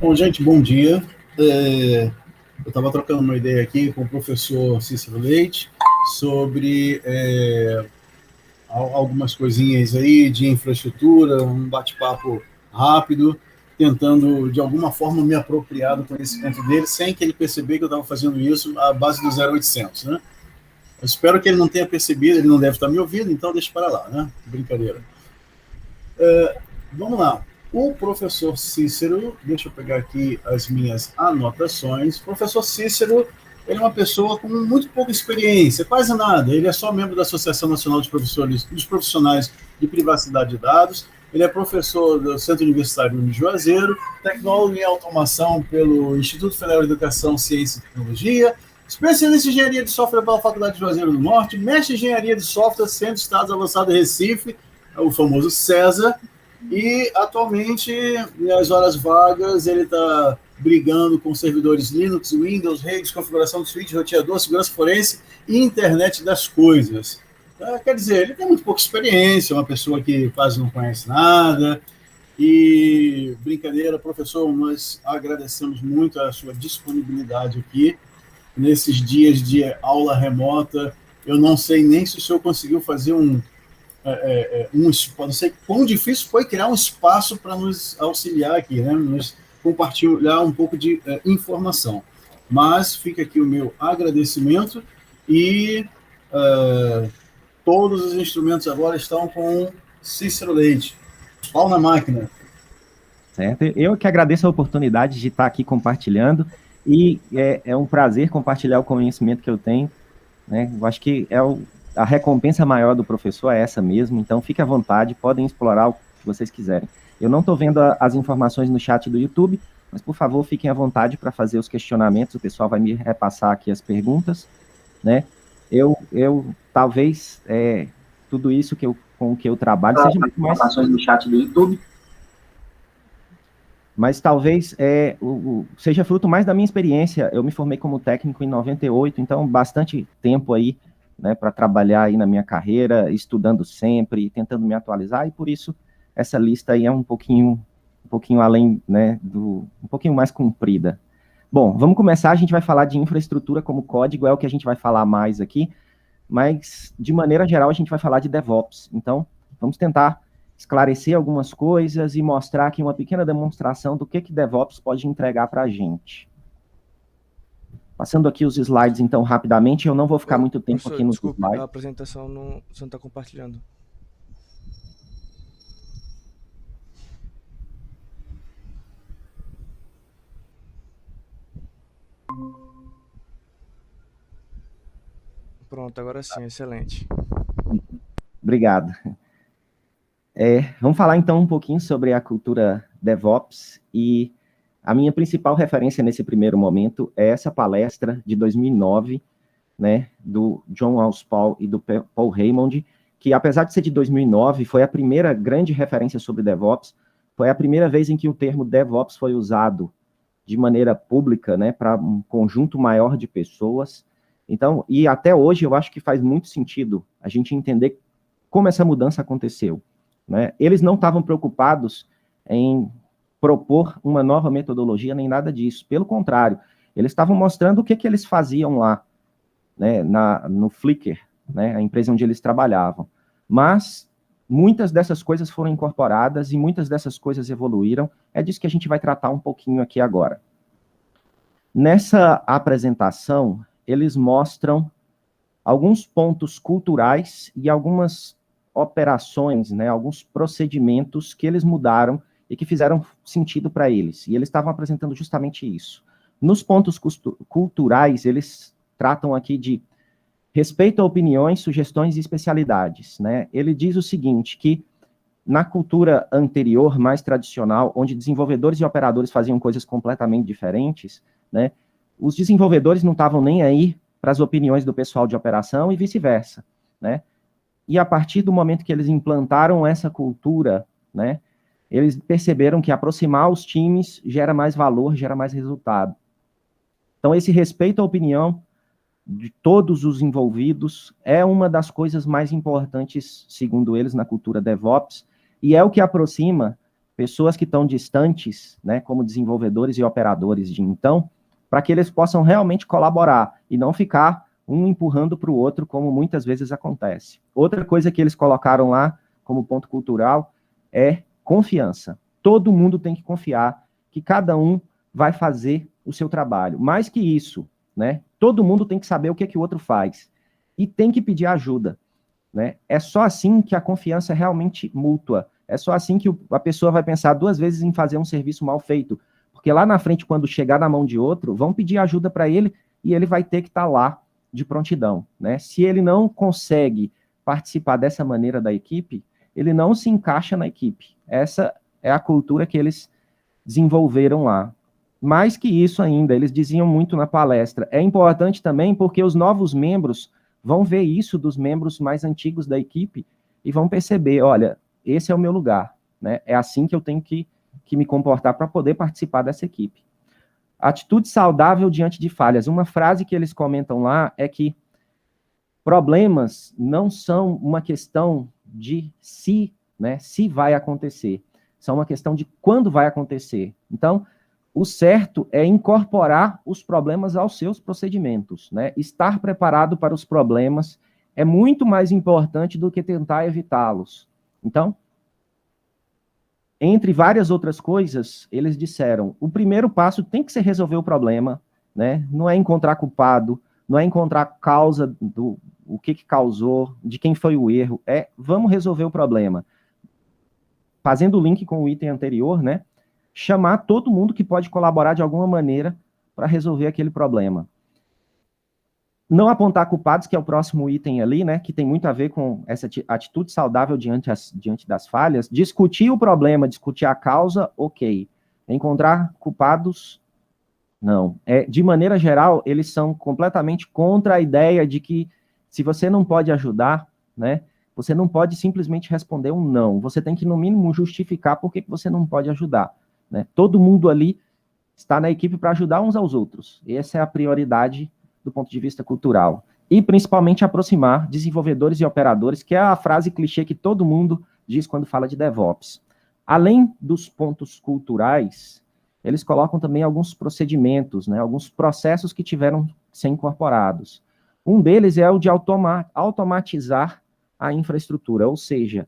Bom, gente, bom dia. Eu estava trocando uma ideia aqui com o professor Cícero Leite sobre algumas coisinhas aí de infraestrutura, um bate-papo rápido, tentando de alguma forma me apropriar do conhecimento dele, sem que ele perceber que eu estava fazendo isso à base do 0800, né? Eu espero que ele não tenha percebido, ele não deve estar me ouvindo, então deixa para lá, né? Brincadeira. Vamos lá. O professor Cícero, deixa eu pegar aqui as minhas anotações. O professor Cícero, ele é uma pessoa com muito pouca experiência, quase nada. Ele é só membro da Associação Nacional de Professores, dos Profissionais de Privacidade de Dados. Ele é professor do Centro Universitário de Juazeiro, tecnólogo em automação pelo Instituto Federal de Educação, Ciência e Tecnologia, especialista em engenharia de software pela Faculdade de Juazeiro do Norte, mestre em engenharia de software, Centro de Estados Avançado Recife, o famoso César. E atualmente, nas horas vagas, ele está brigando com servidores Linux, Windows, redes, configuração de switch, roteador, segurança forense e internet das coisas. Quer dizer, ele tem muito pouca experiência, uma pessoa que quase não conhece nada. E brincadeira, professor, nós agradecemos muito a sua disponibilidade aqui nesses dias de aula remota. Eu não sei nem se o senhor conseguiu fazer não sei quão difícil foi criar um espaço para nos auxiliar aqui, né? Nos compartilhar um pouco de informação. Mas fica aqui o meu agradecimento e todos os instrumentos agora estão com Cícero Leite. Pau na máquina. Certo? Eu que agradeço a oportunidade de estar aqui compartilhando e é um prazer compartilhar o conhecimento que eu tenho, né? Eu acho que a recompensa maior do professor é essa mesmo, então fique à vontade, podem explorar o que vocês quiserem. Eu não estou vendo as informações no chat do YouTube, mas por favor fiquem à vontade para fazer os questionamentos, o pessoal vai me repassar aqui as perguntas, né? Eu talvez tudo isso com o que eu trabalho seja muito mais... Informações no chat do YouTube. Mas talvez seja fruto mais da minha experiência. Eu me formei como técnico em 98, então bastante tempo aí, né, para trabalhar aí na minha carreira, estudando sempre, tentando me atualizar, e por isso essa lista aí é um pouquinho além, né, um pouquinho mais comprida. Bom, vamos começar, a gente vai falar de infraestrutura como código, é o que a gente vai falar mais aqui, mas de maneira geral a gente vai falar de DevOps. Então, vamos tentar esclarecer algumas coisas e mostrar aqui uma pequena demonstração do que DevOps pode entregar para a gente. Passando aqui os slides, então, rapidamente, eu não vou ficar muito tempo aqui nos slides. A apresentação você não está compartilhando. Pronto, agora sim, excelente. Obrigado. Vamos falar, então, um pouquinho sobre a cultura DevOps, e a minha principal referência nesse primeiro momento é essa palestra de 2009, né, do John Auspaul e do Paul Raymond, que, apesar de ser de 2009, foi a primeira grande referência sobre DevOps, foi a primeira vez em que o termo DevOps foi usado de maneira pública, né, para um conjunto maior de pessoas. Então, e até hoje eu acho que faz muito sentido a gente entender como essa mudança aconteceu, né? Eles não estavam preocupados em propor uma nova metodologia, nem nada disso. Pelo contrário, eles estavam mostrando o que eles faziam lá, né, no Flickr, né, a empresa onde eles trabalhavam. Mas muitas dessas coisas foram incorporadas e muitas dessas coisas evoluíram. É disso que a gente vai tratar um pouquinho aqui agora. Nessa apresentação, eles mostram alguns pontos culturais e algumas operações, né, alguns procedimentos que eles mudaram e que fizeram sentido para eles. E eles estavam apresentando justamente isso. Nos pontos culturais, eles tratam aqui de respeito a opiniões, sugestões e especialidades, né? Ele diz o seguinte, que na cultura anterior, mais tradicional, onde desenvolvedores e operadores faziam coisas completamente diferentes, né, os desenvolvedores não estavam nem aí para as opiniões do pessoal de operação e vice-versa, né? E a partir do momento que eles implantaram essa cultura, né, eles perceberam que aproximar os times gera mais valor, gera mais resultado. Então, esse respeito à opinião de todos os envolvidos é uma das coisas mais importantes, segundo eles, na cultura DevOps, e é o que aproxima pessoas que estão distantes, né, como desenvolvedores e operadores de então, para que eles possam realmente colaborar e não ficar um empurrando para o outro, como muitas vezes acontece. Outra coisa que eles colocaram lá como ponto cultural é confiança. Todo mundo tem que confiar que cada um vai fazer o seu trabalho. Mais que isso, né? Todo mundo tem que saber o que o outro faz e tem que pedir ajuda, né? É só assim que a confiança é realmente mútua. É só assim que a pessoa vai pensar 2 vezes em fazer um serviço mal feito, porque lá na frente, quando chegar na mão de outro, vão pedir ajuda para ele e ele vai ter que estar lá de prontidão, né? Se ele não consegue participar dessa maneira da equipe, ele não se encaixa na equipe. Essa é a cultura que eles desenvolveram lá. Mais que isso ainda, eles diziam muito na palestra, é importante também porque os novos membros vão ver isso dos membros mais antigos da equipe e vão perceber, olha, esse é o meu lugar, né? É assim que eu tenho que me comportar para poder participar dessa equipe. Atitude saudável diante de falhas. Uma frase que eles comentam lá é que problemas não são uma questão de se, né, se vai acontecer, são uma questão de quando vai acontecer. Então, o certo é incorporar os problemas aos seus procedimentos, né? Estar preparado para os problemas é muito mais importante do que tentar evitá-los. Então, entre várias outras coisas, eles disseram, o primeiro passo tem que ser resolver o problema, né? Não é encontrar culpado, não é encontrar causa do o que causou, de quem foi o erro, é vamos resolver o problema. Fazendo o link com o item anterior, né? Chamar todo mundo que pode colaborar de alguma maneira para resolver aquele problema. Não apontar culpados, que é o próximo item ali, né, que tem muito a ver com essa atitude saudável diante das falhas. Discutir o problema, discutir a causa, ok. Encontrar culpados, não. De maneira geral, eles são completamente contra a ideia de que se você não pode ajudar, né, você não pode simplesmente responder um não. Você tem que, no mínimo, justificar por que você não pode ajudar, né? Todo mundo ali está na equipe para ajudar uns aos outros. Essa é a prioridade do ponto de vista cultural. E, principalmente, aproximar desenvolvedores e operadores, que é a frase clichê que todo mundo diz quando fala de DevOps. Além dos pontos culturais, eles colocam também alguns procedimentos, né, alguns processos que tiveram que ser incorporados. Um deles é o de automatizar a infraestrutura, ou seja,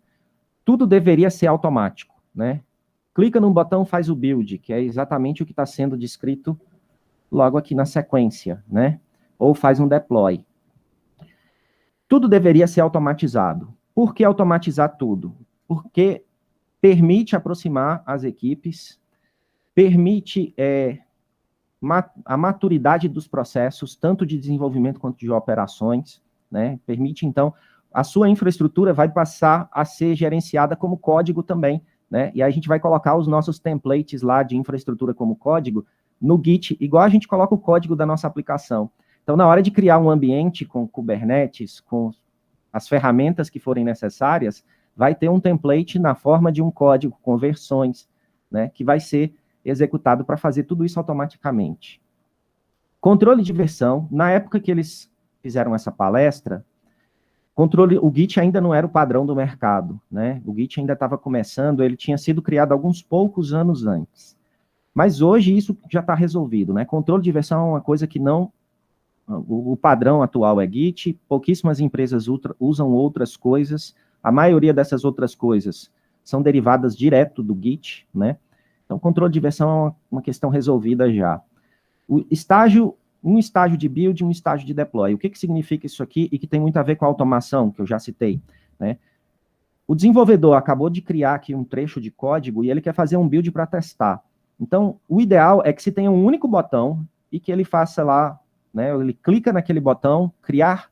tudo deveria ser automático, né? Clica num botão, faz o build, que é exatamente o que está sendo descrito logo aqui na sequência, né? Ou faz um deploy. Tudo deveria ser automatizado. Por que automatizar tudo? Porque permite aproximar as equipes, permite a maturidade dos processos, tanto de desenvolvimento quanto de operações, né? Permite, então, a sua infraestrutura vai passar a ser gerenciada como código também, né? E aí a gente vai colocar os nossos templates lá de infraestrutura como código no Git, igual a gente coloca o código da nossa aplicação. Então, na hora de criar um ambiente com Kubernetes, com as ferramentas que forem necessárias, vai ter um template na forma de um código com versões, né, que vai ser executado para fazer tudo isso automaticamente. Controle de versão. Na época que eles fizeram essa palestra, o Git ainda não era o padrão do mercado, né? O Git ainda estava começando, ele tinha sido criado alguns poucos anos antes. Mas hoje isso já está resolvido, né? Controle de versão é uma coisa que não... O padrão atual é Git, pouquíssimas empresas usam outras coisas, a maioria dessas outras coisas são derivadas direto do Git, né? Então, controle de versão é uma questão resolvida já. Um estágio de build e um estágio de deploy. O que significa isso aqui e que tem muito a ver com a automação, que eu já citei, né? O desenvolvedor acabou de criar aqui um trecho de código e ele quer fazer um build para testar. Então, o ideal é que se tenha um único botão e que ele faça lá, né, ele clica naquele botão, criar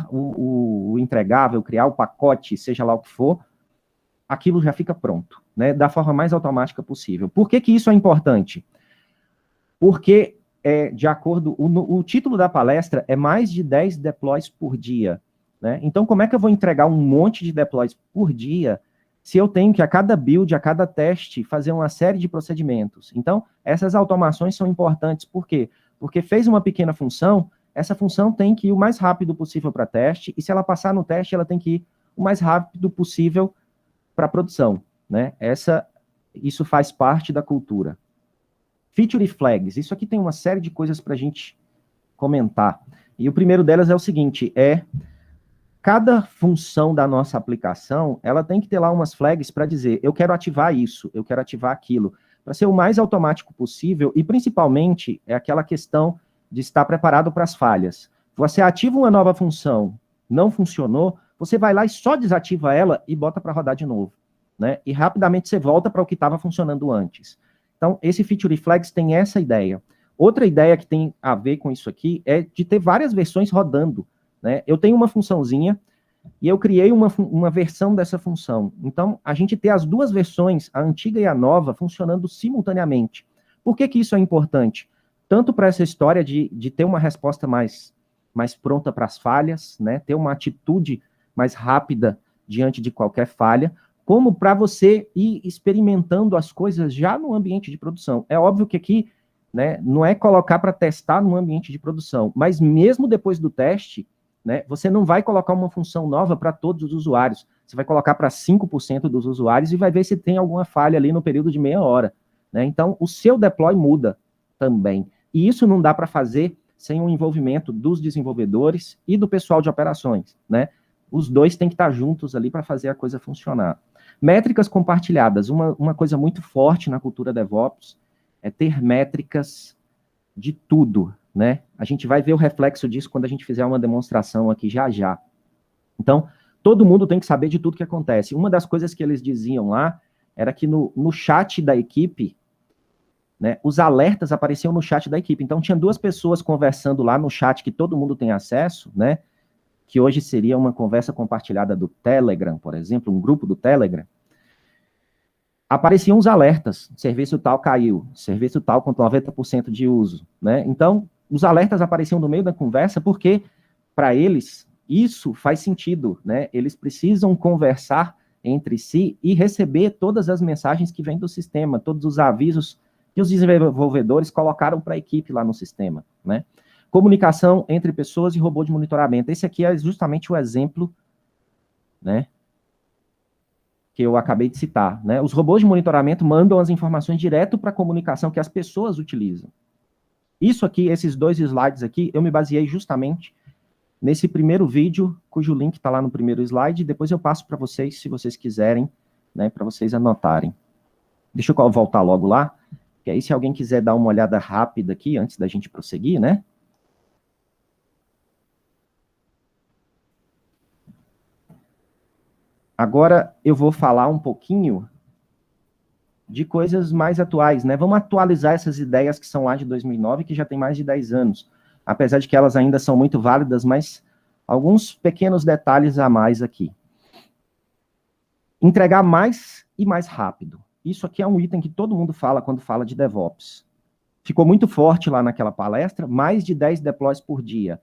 o entregável, criar o pacote, seja lá o que for, aquilo já fica pronto, né, da forma mais automática possível. Por que isso é importante? Porque, de acordo, o título da palestra é mais de 10 deploys por dia, né? Então, como é que eu vou entregar um monte de deploys por dia se eu tenho que, a cada build, a cada teste, fazer uma série de procedimentos? Então, essas automações são importantes. Por quê? Porque fez uma pequena função, essa função tem que ir o mais rápido possível para teste, e se ela passar no teste, ela tem que ir o mais rápido possível para produção, né? Isso faz parte da cultura. Feature flags, isso aqui tem uma série de coisas para a gente comentar. E o primeiro delas é o seguinte, cada função da nossa aplicação, ela tem que ter lá umas flags para dizer, eu quero ativar isso, eu quero ativar aquilo, para ser o mais automático possível, e principalmente é aquela questão de estar preparado para as falhas. Você ativa uma nova função, não funcionou, você vai lá e só desativa ela e bota para rodar de novo, né? E rapidamente você volta para o que estava funcionando antes. Então, esse Feature Flags tem essa ideia. Outra ideia que tem a ver com isso aqui é de ter várias versões rodando, né? Eu tenho uma funçãozinha e eu criei uma versão dessa função. Então, a gente ter as duas versões, a antiga e a nova, funcionando simultaneamente. Por que que isso é importante? Tanto para essa história de ter uma resposta mais pronta para as falhas, né? Ter uma atitude mais rápida diante de qualquer falha, como para você ir experimentando as coisas já no ambiente de produção. É óbvio que aqui, né, não é colocar para testar no ambiente de produção, mas mesmo depois do teste, né, você não vai colocar uma função nova para todos os usuários. Você vai colocar para 5% dos usuários e vai ver se tem alguma falha ali no período de meia hora, né? Então, o seu deploy muda também. E isso não dá para fazer sem o envolvimento dos desenvolvedores e do pessoal de operações, né? Os dois têm que estar juntos ali para fazer a coisa funcionar. Métricas compartilhadas. Uma coisa muito forte na cultura DevOps é ter métricas de tudo, né? A gente vai ver o reflexo disso quando a gente fizer uma demonstração aqui já. Então, todo mundo tem que saber de tudo que acontece. Uma das coisas que eles diziam lá era que no chat da equipe, né, os alertas apareciam no chat da equipe. Então, tinha duas pessoas conversando lá no chat que todo mundo tem acesso, né? Que hoje seria uma conversa compartilhada do Telegram, por exemplo, um grupo do Telegram. Apareciam os alertas, serviço tal caiu, serviço tal com 90% de uso, né? Então, os alertas apareciam no meio da conversa porque, para eles, isso faz sentido, né? Eles precisam conversar entre si e receber todas as mensagens que vêm do sistema, todos os avisos que os desenvolvedores colocaram para a equipe lá no sistema, né? Comunicação entre pessoas e robô de monitoramento. Esse aqui é justamente o exemplo, né, que eu acabei de citar, né? Os robôs de monitoramento mandam as informações direto para a comunicação que as pessoas utilizam. Isso aqui, esses dois slides aqui, eu me baseei justamente nesse primeiro vídeo, cujo link está lá no primeiro slide, depois eu passo para vocês, se vocês quiserem, né, para vocês anotarem. Deixa eu voltar logo lá, que aí se alguém quiser dar uma olhada rápida aqui, antes da gente prosseguir, né? Agora eu vou falar um pouquinho de coisas mais atuais, né? Vamos atualizar essas ideias que são lá de 2009, que já tem mais de 10 anos. Apesar de que elas ainda são muito válidas, mas alguns pequenos detalhes a mais aqui. Entregar mais e mais rápido. Isso aqui é um item que todo mundo fala quando fala de DevOps. Ficou muito forte lá naquela palestra, mais de 10 deploys por dia.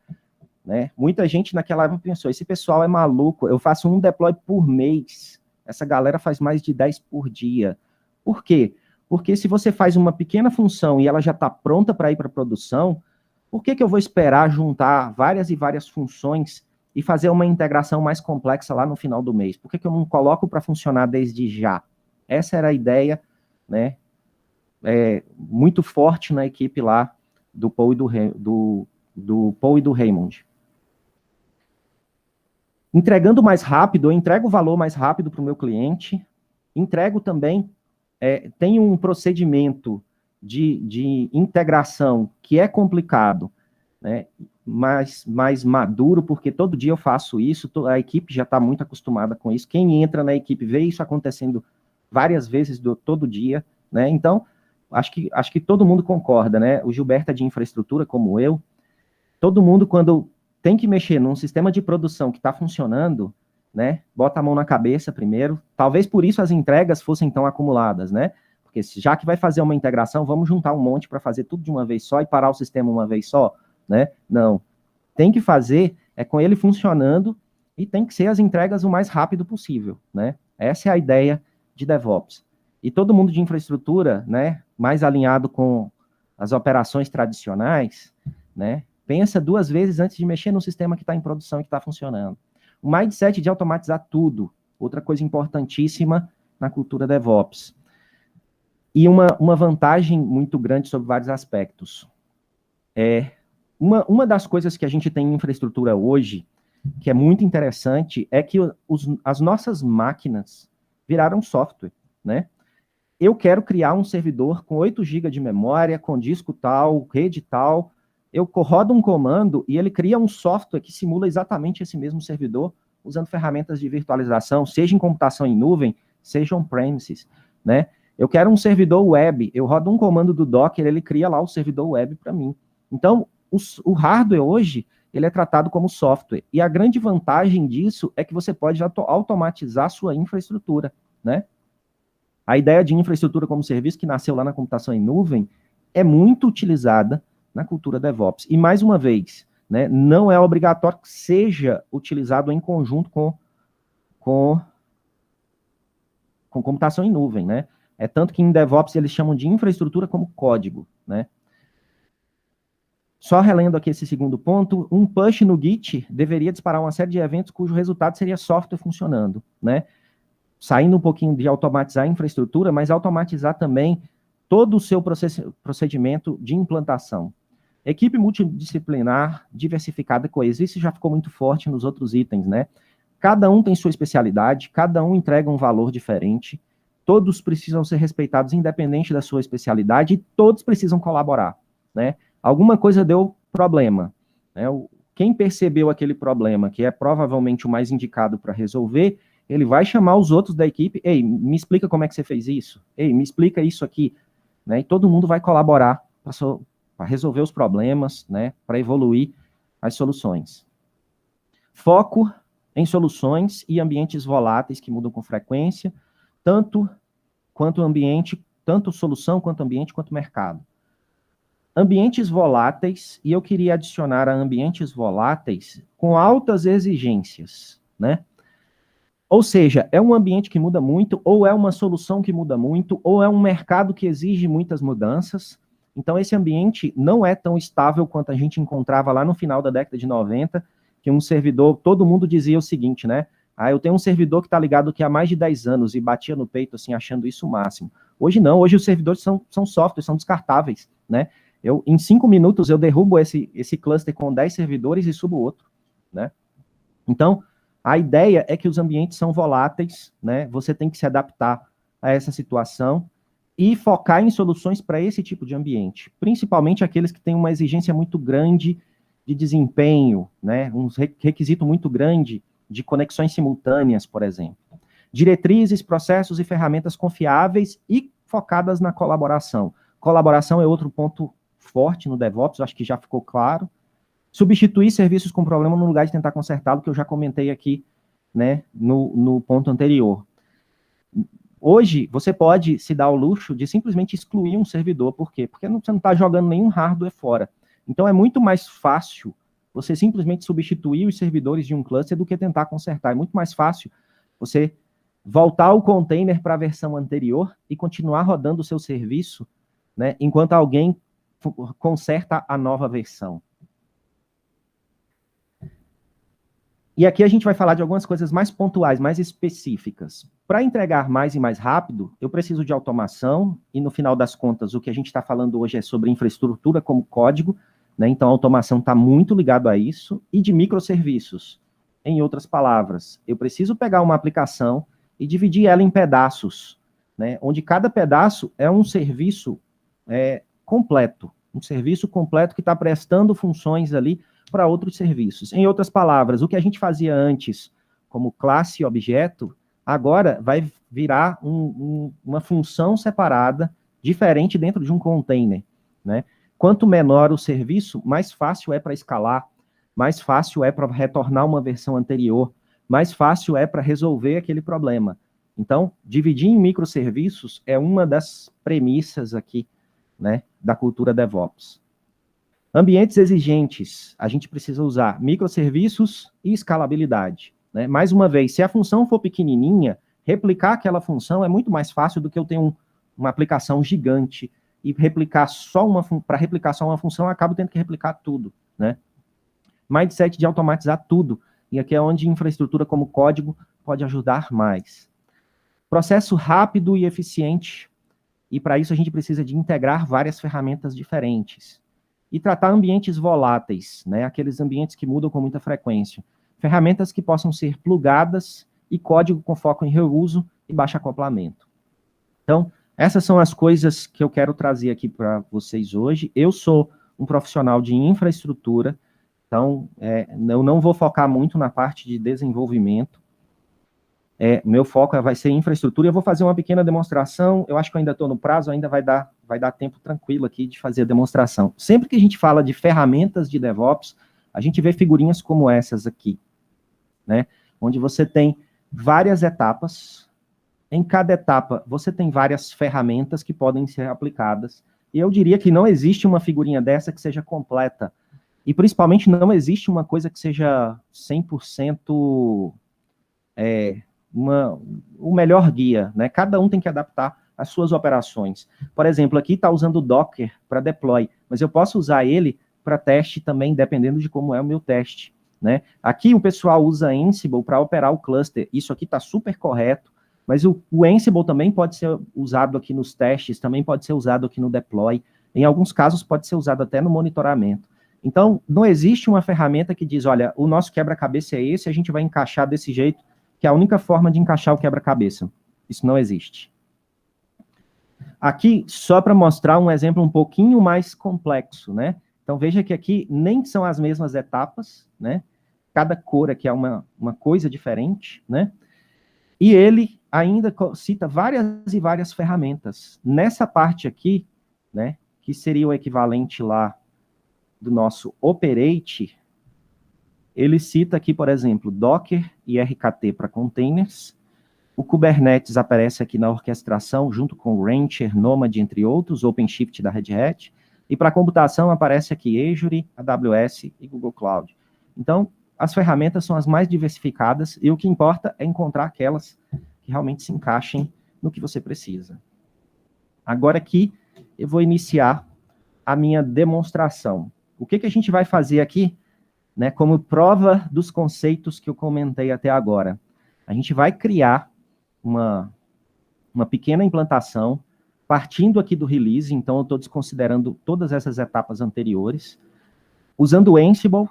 Né? Muita gente naquela época pensou, esse pessoal é maluco, eu faço um deploy por mês, essa galera faz mais de 10 por dia. Por quê? Porque se você faz uma pequena função e ela já está pronta para ir para produção, por que eu vou esperar juntar várias e várias funções e fazer uma integração mais complexa lá no final do mês? Por que eu não coloco para funcionar desde já? Essa era a ideia, né, muito forte na equipe lá do Paul e do Raymond. Entregando mais rápido, eu entrego o valor mais rápido para o meu cliente, entrego também, tem um procedimento de integração que é complicado, né, mas mais maduro, porque todo dia eu faço isso, a equipe já está muito acostumada com isso, quem entra na equipe vê isso acontecendo várias vezes todo dia, né, então, acho que todo mundo concorda, né, o Gilberto é de infraestrutura, como eu, todo mundo, quando tem que mexer num sistema de produção que está funcionando, né, bota a mão na cabeça primeiro, talvez por isso as entregas fossem tão acumuladas, né, porque já que vai fazer uma integração, vamos juntar um monte para fazer tudo de uma vez só e parar o sistema uma vez só, né, não, tem que fazer, com ele funcionando e tem que ser as entregas o mais rápido possível, né, essa é a ideia de DevOps. E todo mundo de infraestrutura, né, mais alinhado com as operações tradicionais, né, pensa duas vezes antes de mexer no sistema que está em produção e que está funcionando. O mindset de automatizar tudo. Outra coisa importantíssima, na cultura DevOps. E uma vantagem muito grande sobre vários aspectos. Uma das coisas que a gente tem em infraestrutura hoje, que é muito interessante, é que as nossas máquinas viraram software, né? Eu quero criar um servidor com 8 GB de memória, com disco tal, rede tal. Eu rodo um comando e ele cria um software que simula exatamente esse mesmo servidor, usando ferramentas de virtualização, seja em computação em nuvem, seja on-premises, né? Eu quero um servidor web, eu rodo um comando do Docker, ele cria lá o servidor web para mim. Então, o hardware hoje, ele é tratado como software. E a grande vantagem disso é que você pode automatizar a sua infraestrutura, né? A ideia de infraestrutura como serviço, que nasceu lá na computação em nuvem, é muito utilizada na cultura DevOps. E, mais uma vez, né, não é obrigatório que seja utilizado em conjunto com computação em nuvem, né? É tanto que em DevOps eles chamam de infraestrutura como código, né? Só relendo aqui esse segundo ponto, um push no Git deveria disparar uma série de eventos cujo resultado seria software funcionando, né? Saindo um pouquinho de automatizar a infraestrutura, mas automatizar também todo o seu procedimento de implantação. Equipe multidisciplinar, diversificada, coexiste, já ficou muito forte nos outros itens, né? Cada um tem sua especialidade, cada um entrega um valor diferente, todos precisam ser respeitados independente da sua especialidade e todos precisam colaborar, né? Alguma coisa deu problema, né? Quem percebeu aquele problema, que é provavelmente o mais indicado para resolver, ele vai chamar os outros da equipe, ei, me explica como é que você fez isso, ei, me explica isso aqui, né? E todo mundo vai colaborar para resolver os problemas, né? Para evoluir as soluções. Foco em soluções e ambientes voláteis que mudam com frequência, tanto solução, quanto ambiente, quanto mercado. Ambientes voláteis, e eu queria adicionar a ambientes voláteis com altas exigências, né? Ou seja, é um ambiente que muda muito, ou é uma solução que muda muito, ou é um mercado que exige muitas mudanças. Então, esse ambiente não é tão estável quanto a gente encontrava lá no final da década de 90, que um servidor, todo mundo dizia o seguinte, né? Eu tenho um servidor que está ligado aqui há mais de 10 anos e batia no peito, assim, achando isso o máximo. Hoje não, hoje os servidores são softwares, são descartáveis, né? Em 5 minutos, eu derrubo esse cluster com 10 servidores e subo outro, né? Então, a ideia é que os ambientes são voláteis, né? Você tem que se adaptar a essa situação e focar em soluções para esse tipo de ambiente, principalmente aqueles que têm uma exigência muito grande de desempenho, né? Um requisito muito grande de conexões simultâneas, por exemplo. Diretrizes, processos e ferramentas confiáveis e focadas na colaboração. Colaboração é outro ponto forte no DevOps, acho que já ficou claro. Substituir serviços com problema no lugar de tentar consertá-lo, que eu já comentei aqui, né, no ponto anterior. Hoje, você pode se dar ao luxo de simplesmente excluir um servidor. Por quê? Porque você não está jogando nenhum hardware fora. Então, é muito mais fácil você simplesmente substituir os servidores de um cluster do que tentar consertar. É muito mais fácil você voltar o container para a versão anterior e continuar rodando o seu serviço, né, enquanto alguém conserta a nova versão. E aqui a gente vai falar de algumas coisas mais pontuais, mais específicas. Para entregar mais e mais rápido, eu preciso de automação, e no final das contas, o que a gente está falando hoje é sobre infraestrutura como código, né? Então a automação está muito ligado a isso, e de microserviços. Em outras palavras, eu preciso pegar uma aplicação e dividir ela em pedaços, né? Onde cada pedaço é um serviço completo, um serviço completo que está prestando funções ali para outros serviços. Em outras palavras, o que a gente fazia antes como classe e objeto, agora vai virar uma função separada, diferente dentro de um container, né? Quanto menor o serviço, mais fácil é para escalar, mais fácil é para retornar uma versão anterior, mais fácil é para resolver aquele problema. Então, dividir em microserviços é uma das premissas aqui, né, da cultura DevOps. Ambientes exigentes, a gente precisa usar microserviços e escalabilidade, né? Mais uma vez, se a função for pequenininha, replicar aquela função é muito mais fácil do que eu ter uma aplicação gigante e replicar para replicar só uma função, eu acabo tendo que replicar tudo, né? Mindset de automatizar tudo, e aqui é onde infraestrutura como código pode ajudar mais. Processo rápido e eficiente, e para isso a gente precisa de integrar várias ferramentas diferentes. E tratar ambientes voláteis, né, aqueles ambientes que mudam com muita frequência. Ferramentas que possam ser plugadas e código com foco em reuso e baixo acoplamento. Então, essas são as coisas que eu quero trazer aqui para vocês hoje. Eu sou um profissional de infraestrutura, então eu não vou focar muito na parte de desenvolvimento. Meu foco vai ser infraestrutura. Eu vou fazer uma pequena demonstração. Eu acho que eu ainda estou no prazo, ainda vai dar tempo tranquilo aqui de fazer a demonstração. Sempre que a gente fala de ferramentas de DevOps, a gente vê figurinhas como essas aqui, né? Onde você tem várias etapas. Em cada etapa, você tem várias ferramentas que podem ser aplicadas. E eu diria que não existe uma figurinha dessa que seja completa. E, principalmente, não existe uma coisa que seja 100% o melhor guia, né? Cada um tem que adaptar as suas operações. Por exemplo, aqui está usando o Docker para deploy, mas eu posso usar ele para teste também, dependendo de como é o meu teste, né? Aqui o pessoal usa Ansible para operar o cluster. Isso aqui está super correto, mas o Ansible também pode ser usado aqui nos testes, também pode ser usado aqui no deploy. Em alguns casos, pode ser usado até no monitoramento. Então, não existe uma ferramenta que diz, olha, o nosso quebra-cabeça é esse, a gente vai encaixar desse jeito, que é a única forma de encaixar o quebra-cabeça. Isso não existe. Aqui, só para mostrar um exemplo um pouquinho mais complexo, né? Então, veja que aqui nem são as mesmas etapas, né? Cada cor aqui é uma coisa diferente, né? E ele ainda cita várias e várias ferramentas. Nessa parte aqui, né, que seria o equivalente lá do nosso Operate, ele cita aqui, por exemplo, Docker e RKT para containers. O Kubernetes aparece aqui na orquestração, junto com o Rancher, Nomad, entre outros, OpenShift da Red Hat. E para computação aparece aqui Azure, AWS e Google Cloud. Então, as ferramentas são as mais diversificadas e o que importa é encontrar aquelas que realmente se encaixem no que você precisa. Agora aqui, eu vou iniciar a minha demonstração. O que a gente vai fazer aqui, né, como prova dos conceitos que eu comentei até agora? A gente vai criar uma pequena implantação, partindo aqui do release, então eu estou desconsiderando todas essas etapas anteriores, usando o Ansible.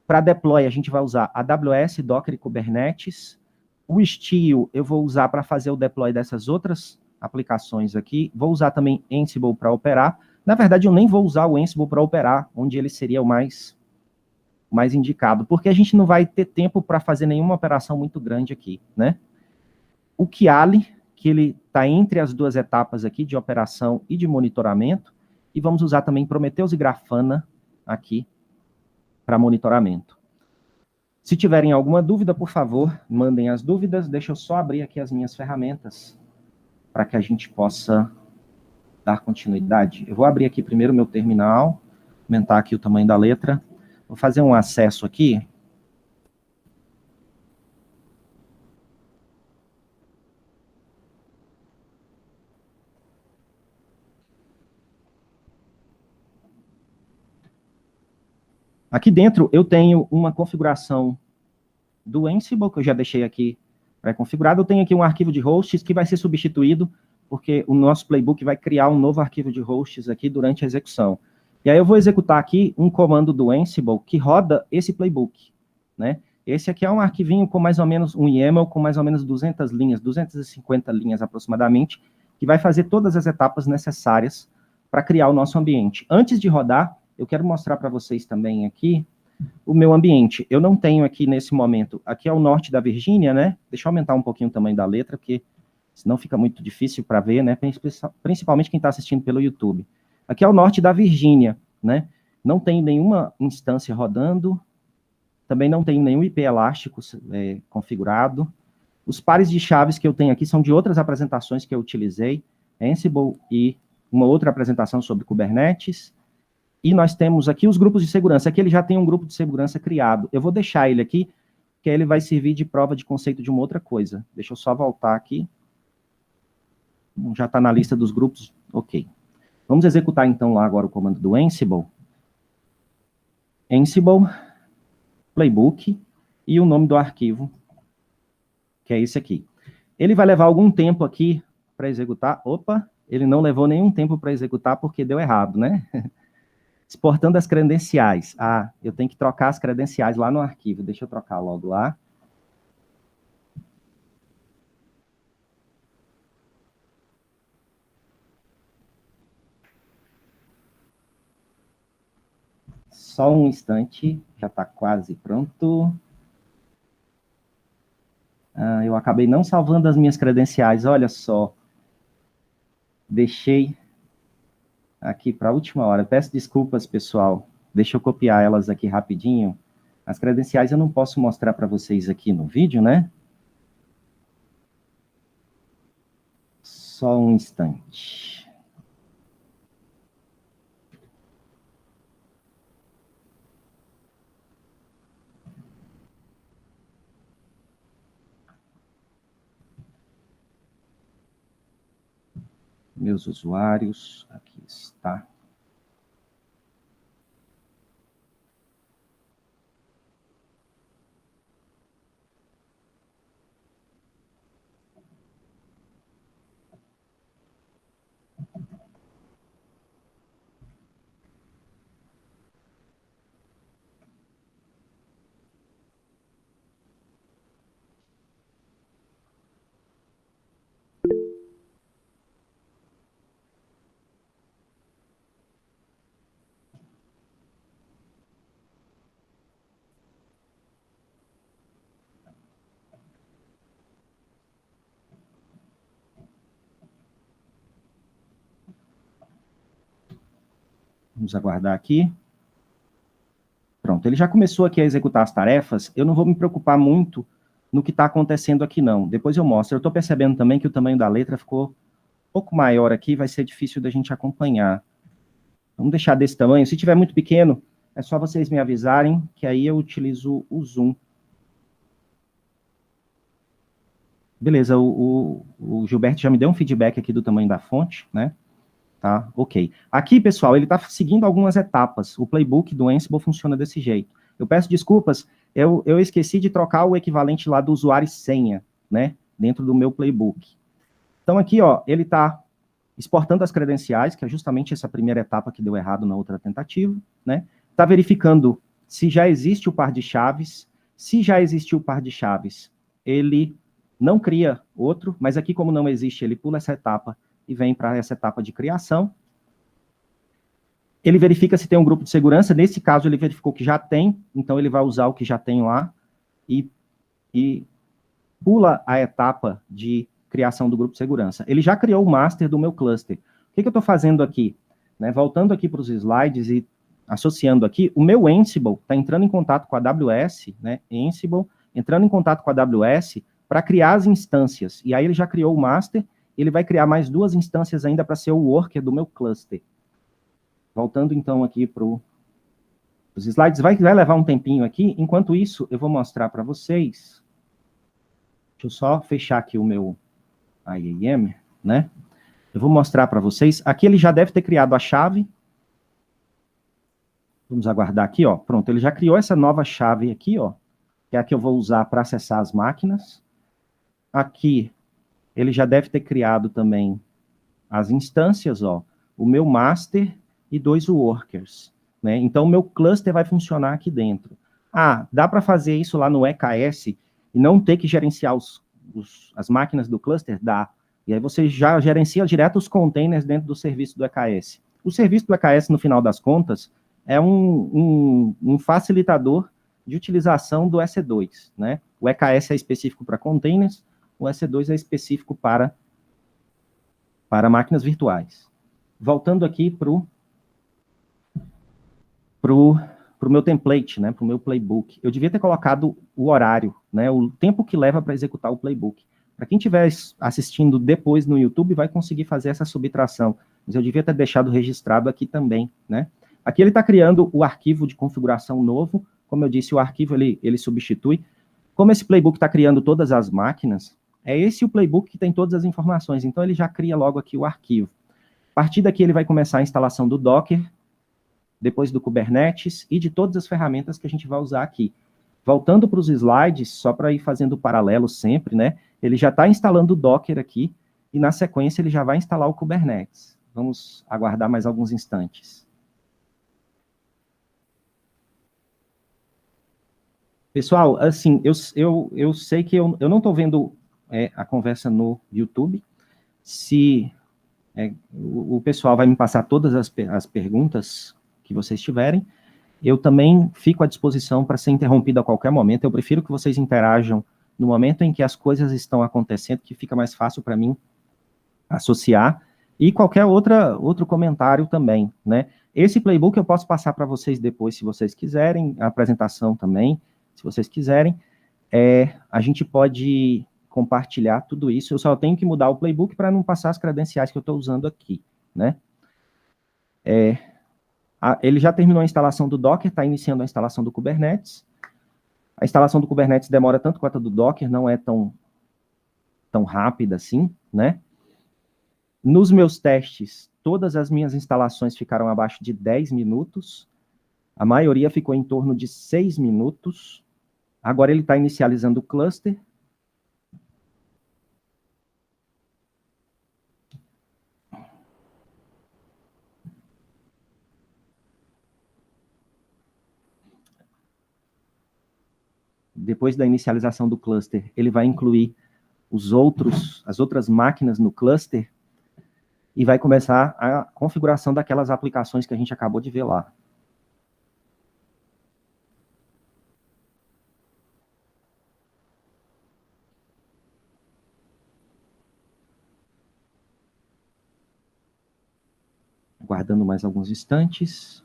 Para deploy, a gente vai usar AWS, Docker e Kubernetes. O Istio eu vou usar para fazer o deploy dessas outras aplicações aqui. Vou usar também Ansible para operar. Na verdade, eu nem vou usar o Ansible para operar, onde ele seria o mais indicado, porque a gente não vai ter tempo para fazer nenhuma operação muito grande aqui, né? O Kiali, que ele está entre as duas etapas aqui, de operação e de monitoramento, e vamos usar também Prometheus e Grafana aqui, para monitoramento. Se tiverem alguma dúvida, por favor, mandem as dúvidas. Deixa eu só abrir aqui as minhas ferramentas para que a gente possa dar continuidade. Eu vou abrir aqui primeiro o meu terminal, aumentar aqui o tamanho da letra. Vou fazer um acesso aqui. Aqui dentro eu tenho uma configuração do Ansible, que eu já deixei aqui pré-configurado. Eu tenho aqui um arquivo de hosts que vai ser substituído, porque o nosso playbook vai criar um novo arquivo de hosts aqui durante a execução. E aí eu vou executar aqui um comando do Ansible que roda esse playbook, né? Esse aqui é um arquivinho com mais ou menos, um YAML com mais ou menos 200 linhas, 250 linhas aproximadamente, que vai fazer todas as etapas necessárias para criar o nosso ambiente. Antes de rodar, eu quero mostrar para vocês também aqui o meu ambiente. Eu não tenho aqui nesse momento, aqui é o norte da Virgínia, né? Deixa eu aumentar um pouquinho o tamanho da letra, porque senão fica muito difícil para ver, né? Principalmente quem está assistindo pelo YouTube. Aqui é o norte da Virgínia, né? Não tem nenhuma instância rodando, também não tem nenhum IP elástico configurado. Os pares de chaves que eu tenho aqui são de outras apresentações que eu utilizei, Ansible e uma outra apresentação sobre Kubernetes. E nós temos aqui os grupos de segurança. Aqui ele já tem um grupo de segurança criado. Eu vou deixar ele aqui, que ele vai servir de prova de conceito de uma outra coisa. Deixa eu só voltar aqui. Já está na lista dos grupos. Ok. Vamos executar, então, lá agora o comando do Ansible. Ansible, playbook, e o nome do arquivo, que é esse aqui. Ele vai levar algum tempo aqui para executar. Opa, ele não levou nenhum tempo para executar porque deu errado, né? Exportando as credenciais. Ah, eu tenho que trocar as credenciais lá no arquivo. Deixa eu trocar logo lá. Só um instante, já está quase pronto. Ah, eu acabei não salvando as minhas credenciais, olha só. Deixei aqui para a última hora. Peço desculpas, pessoal. Deixa eu copiar elas aqui rapidinho. As credenciais eu não posso mostrar para vocês aqui no vídeo, né? Só um instante. Meus usuários, aqui está. Vamos aguardar aqui. Pronto, ele já começou aqui a executar as tarefas. Eu não vou me preocupar muito no que está acontecendo aqui, não. Depois eu mostro. Eu estou percebendo também que o tamanho da letra ficou um pouco maior aqui, vai ser difícil da gente acompanhar. Vamos deixar desse tamanho. Se tiver muito pequeno, é só vocês me avisarem, que aí eu utilizo o zoom. Beleza, o Gilberto já me deu um feedback aqui do tamanho da fonte, né? Tá, ok. Aqui, pessoal, ele está seguindo algumas etapas. O playbook do Ansible funciona desse jeito. Eu peço desculpas, eu esqueci de trocar o equivalente lá do usuário e senha, né? Dentro do meu playbook. Então, aqui, ó, ele está exportando as credenciais, que é justamente essa primeira etapa que deu errado na outra tentativa, né? Está verificando se já existe o par de chaves. Se já existiu o par de chaves, ele não cria outro, mas aqui, como não existe, ele pula essa etapa e vem para essa etapa de criação. Ele verifica se tem um grupo de segurança. Nesse caso, ele verificou que já tem, então ele vai usar o que já tem lá e pula a etapa de criação do grupo de segurança. Ele já criou o master do meu cluster. O que eu estou fazendo aqui? Né, voltando aqui para os slides e associando aqui, o meu Ansible está entrando em contato com a AWS, né, Ansible, entrando em contato com a AWS para criar as instâncias. E aí ele já criou o master, ele vai criar mais 2 instâncias ainda para ser o worker do meu cluster. Voltando, então, aqui para os slides, vai levar um tempinho aqui. Enquanto isso, eu vou mostrar para vocês. Deixa eu só fechar aqui o meu IAM, né? Eu vou mostrar para vocês. Aqui ele já deve ter criado a chave. Vamos aguardar aqui, ó. Pronto, ele já criou essa nova chave aqui, ó, que é a que eu vou usar para acessar as máquinas. Aqui, ele já deve ter criado também as instâncias, ó, o meu master e 2 workers, né? Então, o meu cluster vai funcionar aqui dentro. Ah, dá para fazer isso lá no EKS e não ter que gerenciar as máquinas do cluster? Dá. E aí você já gerencia direto os containers dentro do serviço do EKS. O serviço do EKS, no final das contas, é um facilitador de utilização do EC2, né? O EKS é específico para containers, o EC2 é específico para máquinas virtuais. Voltando aqui para o meu template, né, para o meu playbook. Eu devia ter colocado o horário, né, o tempo que leva para executar o playbook. Para quem estiver assistindo depois no YouTube, vai conseguir fazer essa subtração. Mas eu devia ter deixado registrado aqui também, né? Aqui ele está criando o arquivo de configuração novo. Como eu disse, o arquivo ele substitui. Como esse playbook está criando todas as máquinas, é esse o playbook que tem todas as informações. Então, ele já cria logo aqui o arquivo. A partir daqui, ele vai começar a instalação do Docker, depois do Kubernetes e de todas as ferramentas que a gente vai usar aqui. Voltando para os slides, só para ir fazendo o paralelo sempre, né? Ele já está instalando o Docker aqui, e na sequência ele já vai instalar o Kubernetes. Vamos aguardar mais alguns instantes. Pessoal, assim, eu sei que eu não estou vendo a conversa no YouTube. Se o pessoal vai me passar todas as perguntas que vocês tiverem, eu também fico à disposição para ser interrompido a qualquer momento. Eu prefiro que vocês interajam no momento em que as coisas estão acontecendo, que fica mais fácil para mim associar, e qualquer outro comentário também, né? Esse playbook eu posso passar para vocês depois, se vocês quiserem, a apresentação também, se vocês quiserem. A gente pode compartilhar tudo isso, eu só tenho que mudar o playbook para não passar as credenciais que eu estou usando aqui, né? Ele já terminou a instalação do Docker, está iniciando a instalação do Kubernetes. A instalação do Kubernetes demora tanto quanto a do Docker, não é tão rápida assim, né? Nos meus testes, todas as minhas instalações ficaram abaixo de 10 minutos, a maioria ficou em torno de 6 minutos. Agora ele está inicializando o cluster. Depois da inicialização do cluster, ele vai incluir as outras máquinas no cluster e vai começar a configuração daquelas aplicações que a gente acabou de ver lá. Aguardando mais alguns instantes.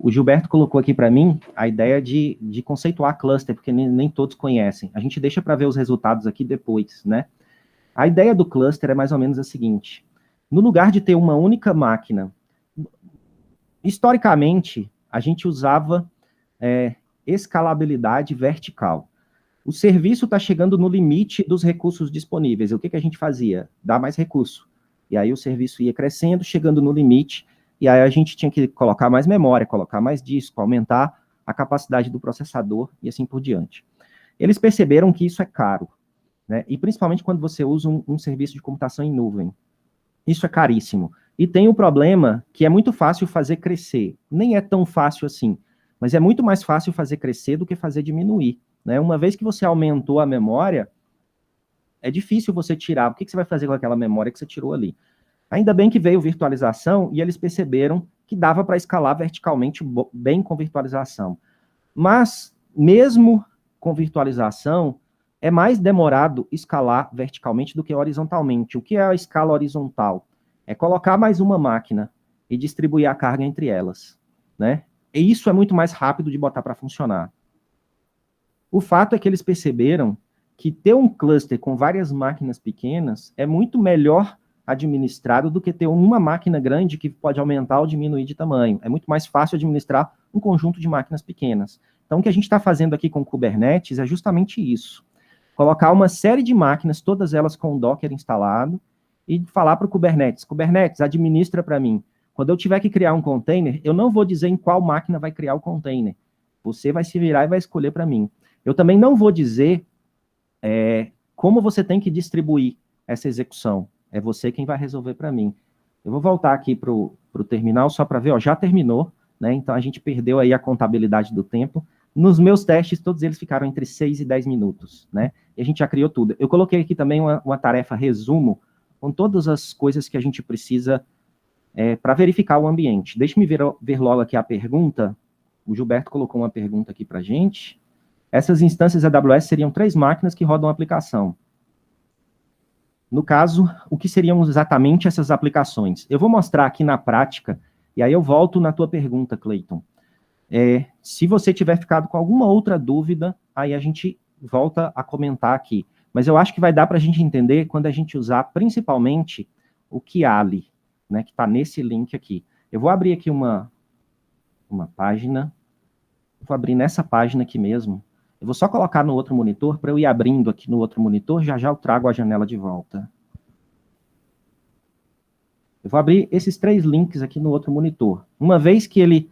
O Gilberto colocou aqui para mim a ideia de conceituar cluster, porque nem todos conhecem. A gente deixa para ver os resultados aqui depois, né? A ideia do cluster é mais ou menos a seguinte: no lugar de ter uma única máquina, historicamente, a gente usava escalabilidade vertical. O serviço está chegando no limite dos recursos disponíveis. O que a gente fazia? Dar mais recurso. E aí o serviço ia crescendo, chegando no limite, e aí a gente tinha que colocar mais memória, colocar mais disco, aumentar a capacidade do processador e assim por diante. Eles perceberam que isso é caro, né? E principalmente quando você usa um serviço de computação em nuvem. Isso é caríssimo. E tem o problema que é muito fácil fazer crescer. Nem é tão fácil assim, mas é muito mais fácil fazer crescer do que fazer diminuir, né? Uma vez que você aumentou a memória, é difícil você tirar. O que você vai fazer com aquela memória que você tirou ali? Ainda bem que veio virtualização e eles perceberam que dava para escalar verticalmente bem com virtualização. Mas, mesmo com virtualização, é mais demorado escalar verticalmente do que horizontalmente. O que é a escala horizontal? É colocar mais uma máquina e distribuir a carga entre elas, né? E isso é muito mais rápido de botar para funcionar. O fato é que eles perceberam que ter um cluster com várias máquinas pequenas é muito melhor administrado do que ter uma máquina grande que pode aumentar ou diminuir de tamanho. É muito mais fácil administrar um conjunto de máquinas pequenas. Então, o que a gente está fazendo aqui com o Kubernetes é justamente isso. Colocar uma série de máquinas, todas elas com o Docker instalado, e falar para o Kubernetes: Kubernetes, administra para mim. Quando eu tiver que criar um container, eu não vou dizer em qual máquina vai criar o container. Você vai se virar e vai escolher para mim. Eu também não vou dizer como você tem que distribuir essa execução. É você quem vai resolver para mim. Eu vou voltar aqui para o terminal só para ver, ó, já terminou, né? Então a gente perdeu aí a contabilidade do tempo. Nos meus testes, todos eles ficaram entre 6 e 10 minutos, né? E a gente já criou tudo. Eu coloquei aqui também uma tarefa resumo com todas as coisas que a gente precisa para verificar o ambiente. Deixa-me ver logo aqui a pergunta. O Gilberto colocou uma pergunta aqui para a gente. Essas instâncias AWS seriam 3 máquinas que rodam a aplicação. No caso, o que seriam exatamente essas aplicações? Eu vou mostrar aqui na prática, e aí eu volto na tua pergunta, Cleiton. Se você tiver ficado com alguma outra dúvida, aí a gente volta a comentar aqui. Mas eu acho que vai dar para a gente entender quando a gente usar principalmente o Kiali, né, que está nesse link aqui. Eu vou abrir aqui uma página. Vou abrir nessa página aqui mesmo. Eu vou só colocar no outro monitor, para eu ir abrindo aqui no outro monitor, já já eu trago a janela de volta. Eu vou abrir esses 3 links aqui no outro monitor. Uma vez que ele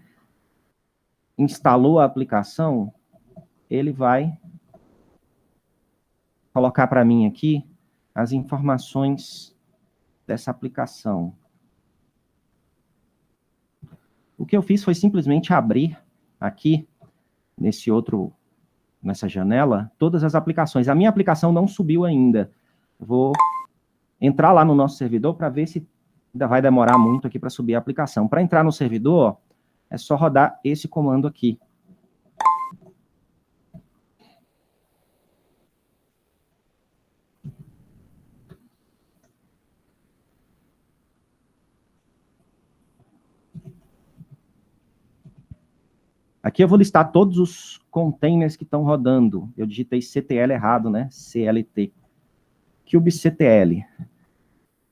instalou a aplicação, ele vai colocar para mim aqui as informações dessa aplicação. O que eu fiz foi simplesmente abrir aqui, nessa janela, todas as aplicações. A minha aplicação não subiu ainda. Vou entrar lá no nosso servidor para ver se ainda vai demorar muito aqui para subir a aplicação. Para entrar no servidor, ó, é só rodar esse comando aqui. Aqui eu vou listar todos os containers que estão rodando. Eu digitei CTL errado, né? CLT. kubectl.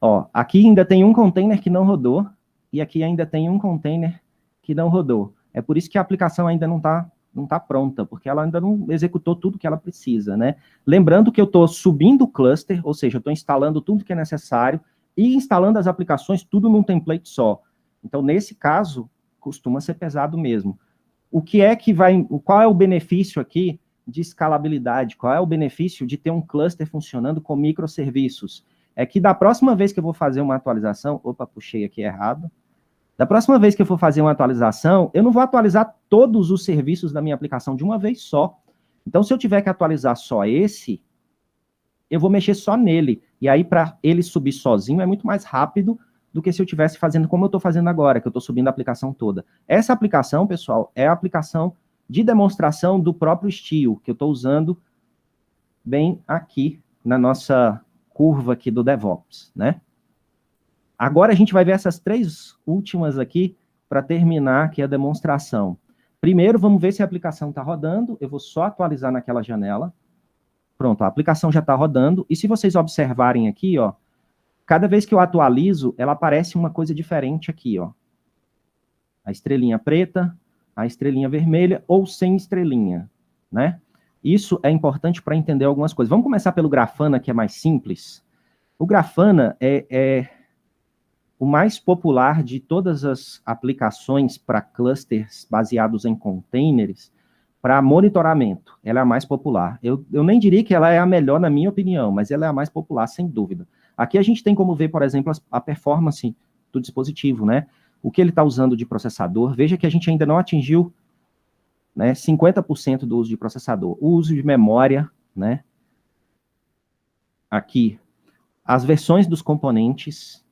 Ó, aqui ainda tem um container que não rodou, e aqui ainda tem um container que não rodou. É por isso que a aplicação ainda não tá pronta, porque ela ainda não executou tudo que ela precisa, né? Lembrando que eu estou subindo o cluster, ou seja, eu estou instalando tudo que é necessário, e instalando as aplicações tudo num template só. Então, nesse caso, costuma ser pesado mesmo. Qual é o benefício aqui de escalabilidade? Qual é o benefício de ter um cluster funcionando com microserviços? É que da próxima vez que eu vou fazer uma atualização, opa, puxei aqui errado. Da próxima vez que eu for fazer uma atualização, eu não vou atualizar todos os serviços da minha aplicação de uma vez só. Então, se eu tiver que atualizar só esse, eu vou mexer só nele. E aí, para ele subir sozinho, é muito mais rápido do que se eu estivesse fazendo como eu estou fazendo agora, que eu estou subindo a aplicação toda. Essa aplicação, pessoal, é a aplicação de demonstração do próprio Istio, que eu estou usando bem aqui na nossa curva aqui do DevOps, né? Agora a gente vai ver essas 3 últimas aqui para terminar aqui a demonstração. Primeiro, vamos ver se a aplicação está rodando. Eu vou só atualizar naquela janela. Pronto, a aplicação já está rodando. E se vocês observarem aqui, ó, cada vez que eu atualizo, ela aparece uma coisa diferente aqui, ó. A estrelinha preta, a estrelinha vermelha ou sem estrelinha, né? Isso é importante para entender algumas coisas. Vamos começar pelo Grafana, que é mais simples. O Grafana é o mais popular de todas as aplicações para clusters baseados em containers para monitoramento. Ela é a mais popular. Eu nem diria que ela é a melhor, na minha opinião, mas ela é a mais popular, sem dúvida. Aqui a gente tem como ver, por exemplo, a performance do dispositivo, né? O que ele está usando de processador. Veja que a gente ainda não atingiu, né, 50% do uso de processador. O uso de memória, né? Aqui, as versões dos componentes.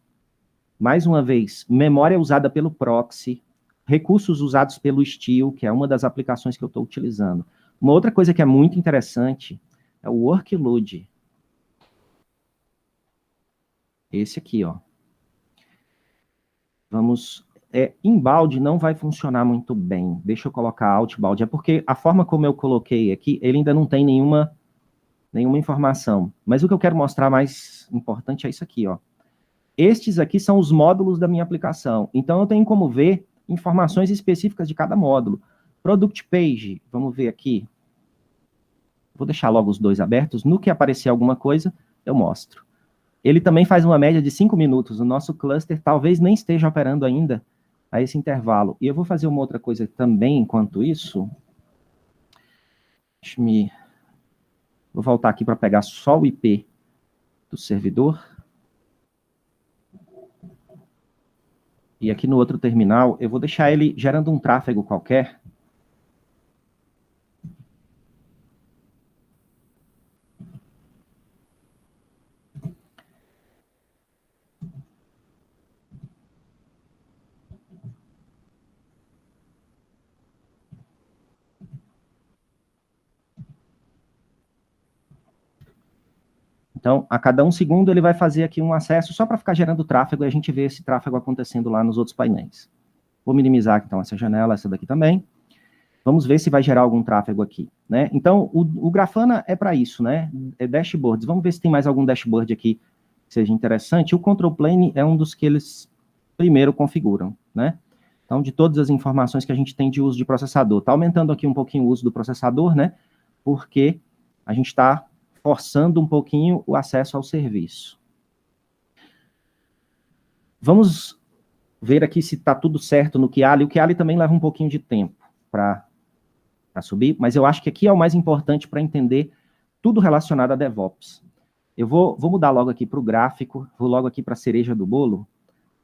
Mais uma vez, memória usada pelo proxy. Recursos usados pelo Istio, que é uma das aplicações que eu estou utilizando. Uma outra coisa que é muito interessante é o workload. Esse aqui, ó. Vamos... inbound não vai funcionar muito bem. Deixa eu colocar outbound. É porque a forma como eu coloquei aqui, ele ainda não tem nenhuma informação. Mas o que eu quero mostrar mais importante é isso aqui, ó. Estes aqui são os módulos da minha aplicação. Então, eu tenho como ver informações específicas de cada módulo. Product Page, vamos ver aqui. Vou deixar logo os 2 abertos. No que aparecer alguma coisa, eu mostro. Ele também faz uma média de 5 minutos. O nosso cluster talvez nem esteja operando ainda a esse intervalo. E eu vou fazer uma outra coisa também enquanto isso. Vou voltar aqui para pegar só o IP do servidor. E aqui no outro terminal, eu vou deixar ele gerando um tráfego qualquer. Então, a cada 1 segundo, ele vai fazer aqui um acesso só para ficar gerando tráfego e a gente vê esse tráfego acontecendo lá nos outros painéis. Vou minimizar, então, essa janela, essa daqui também. Vamos ver se vai gerar algum tráfego aqui, né? Então, o Grafana é para isso, né? É dashboards. Vamos ver se tem mais algum dashboard aqui que seja interessante. O Control Plane é um dos que eles primeiro configuram, né? Então, de todas as informações que a gente tem de uso de processador. Está aumentando aqui um pouquinho o uso do processador, né? Porque a gente está forçando um pouquinho o acesso ao serviço. Vamos ver aqui se está tudo certo no Kiali. O Kiali também leva um pouquinho de tempo para subir, mas eu acho que aqui é o mais importante para entender tudo relacionado a DevOps. Eu vou mudar logo aqui para o gráfico, vou logo aqui para a cereja do bolo,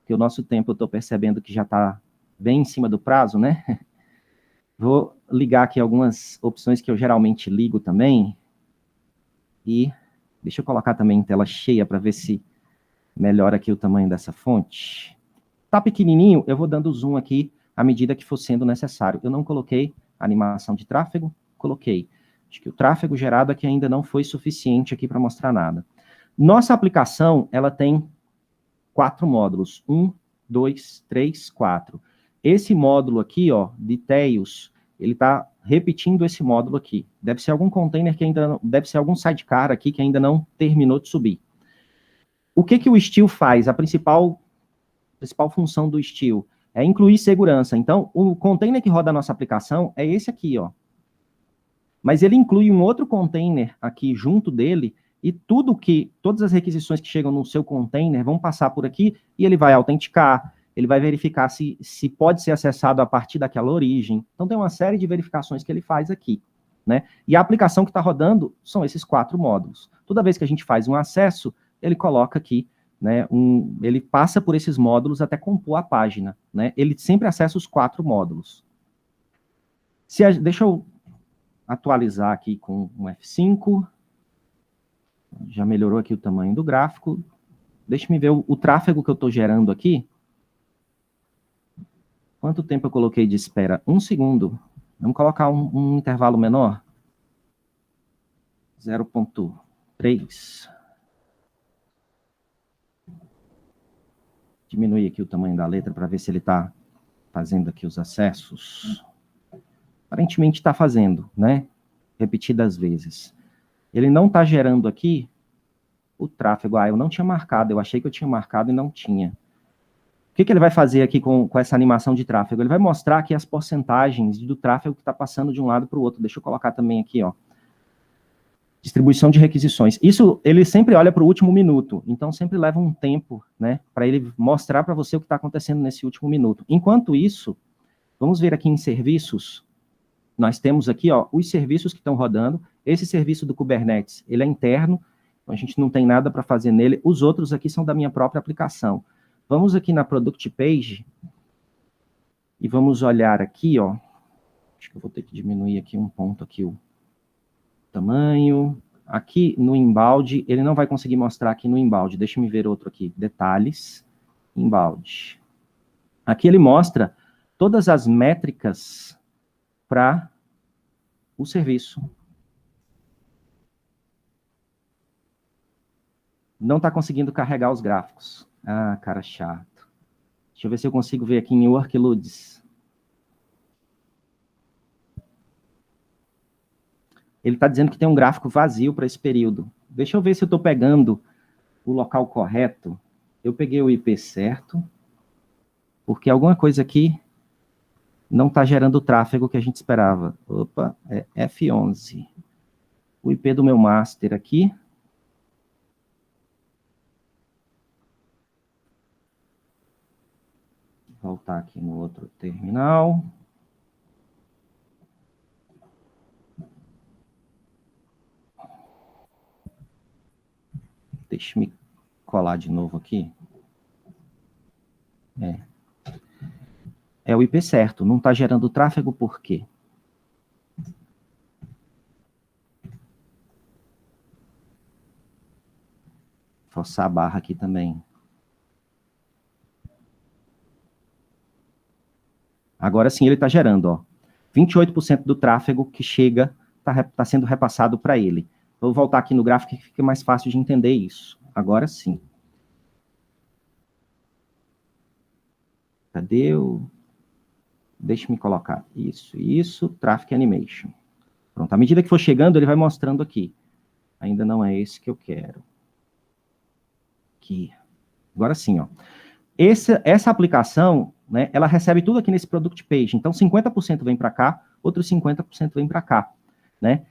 que o nosso tempo eu estou percebendo que já está bem em cima do prazo, né? Vou ligar aqui algumas opções que eu geralmente ligo também. E deixa eu colocar também em tela cheia para ver se melhora aqui o tamanho dessa fonte. Tá pequenininho, eu vou dando zoom aqui à medida que for sendo necessário. Eu não coloquei animação de tráfego, coloquei. Acho que o tráfego gerado aqui ainda não foi suficiente aqui para mostrar nada. Nossa aplicação, ela tem 4 módulos. 1, 2, 3, 4. Esse módulo aqui, ó, Details, ele está repetindo esse módulo aqui. Deve ser algum container que ainda não, deve ser algum sidecar aqui que ainda não terminou de subir. O que o Steel faz? A principal função do Steel é incluir segurança. Então, o container que roda a nossa aplicação é esse aqui, ó. Mas ele inclui um outro container aqui junto dele e todas as requisições que chegam no seu container vão passar por aqui e ele vai autenticar, ele vai verificar se pode ser acessado a partir daquela origem. Então, tem uma série de verificações que ele faz aqui, né? E a aplicação que está rodando são esses 4 módulos. Toda vez que a gente faz um acesso, ele coloca aqui, né, ele passa por esses módulos até compor a página, né? Ele sempre acessa os 4 módulos. Deixa eu atualizar aqui com um F5. Já melhorou aqui o tamanho do gráfico. Deixa eu ver o tráfego que eu estou gerando aqui. Quanto tempo eu coloquei de espera? 1 segundo. Vamos colocar um intervalo menor. 0.3. Diminuir aqui o tamanho da letra para ver se ele está fazendo aqui os acessos. Aparentemente está fazendo, né? Repetidas vezes. Ele não está gerando aqui o tráfego. Ah, eu não tinha marcado. Eu achei que eu tinha marcado e não tinha. O que ele vai fazer aqui com essa animação de tráfego? Ele vai mostrar aqui as porcentagens do tráfego que está passando de um lado para o outro. Deixa eu colocar também aqui, ó. Distribuição de requisições. Isso, ele sempre olha para o último minuto. Então, sempre leva um tempo, né? Para ele mostrar para você o que está acontecendo nesse último minuto. Enquanto isso, vamos ver aqui em serviços. Nós temos aqui, ó, os serviços que estão rodando. Esse serviço do Kubernetes, ele é interno. Então, a gente não tem nada para fazer nele. Os outros aqui são da minha própria aplicação. Vamos aqui na Product Page e vamos olhar aqui, ó. Acho que eu vou ter que diminuir aqui um ponto aqui o tamanho. Aqui no Inbound, ele não vai conseguir mostrar aqui no Inbound. Deixa eu me ver outro aqui. Detalhes, Inbound. Aqui ele mostra todas as métricas para o serviço. Não está conseguindo carregar os gráficos. Ah, cara chato. Deixa eu ver se eu consigo ver aqui em Workloads. Ele está dizendo que tem um gráfico vazio para esse período. Deixa eu ver se eu estou pegando o local correto. Eu peguei o IP certo, porque alguma coisa aqui não está gerando o tráfego que a gente esperava. Opa, é F11. O IP do meu master aqui. Voltar aqui no outro terminal. Deixa eu me colar de novo aqui. É o IP certo, não está gerando tráfego por quê? Forçar a barra aqui também. Agora sim ele está gerando, ó. 28% do tráfego que chega está sendo repassado para ele. Vou voltar aqui no gráfico que fica mais fácil de entender isso. Agora sim. Cadê o... Deixa eu me colocar. Isso, Traffic Animation. Pronto, à medida que for chegando, ele vai mostrando aqui. Ainda não é esse que eu quero. Aqui. Agora sim, ó. Essa aplicação, né, ela recebe tudo aqui nesse Product Page. Então, 50% vem para cá, outros 50% vem para cá, né?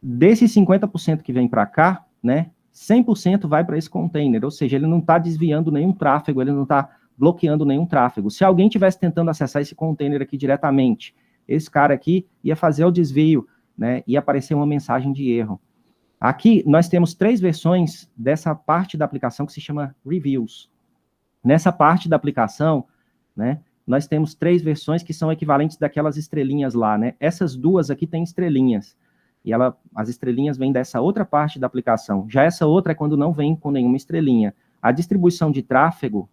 Desses 50% que vem para cá, né, 100% vai para esse container, ou seja, ele não está desviando nenhum tráfego, ele não está bloqueando nenhum tráfego. Se alguém estivesse tentando acessar esse container aqui diretamente, esse cara aqui ia fazer o desvio, né, ia aparecer uma mensagem de erro. Aqui, nós temos 3 versões dessa parte da aplicação que se chama Reviews. Nessa parte da aplicação, né, nós temos 3 versões que são equivalentes daquelas estrelinhas lá, né? Essas 2 aqui têm estrelinhas. E as estrelinhas vêm dessa outra parte da aplicação. Já essa outra é quando não vem com nenhuma estrelinha. A distribuição de tráfego,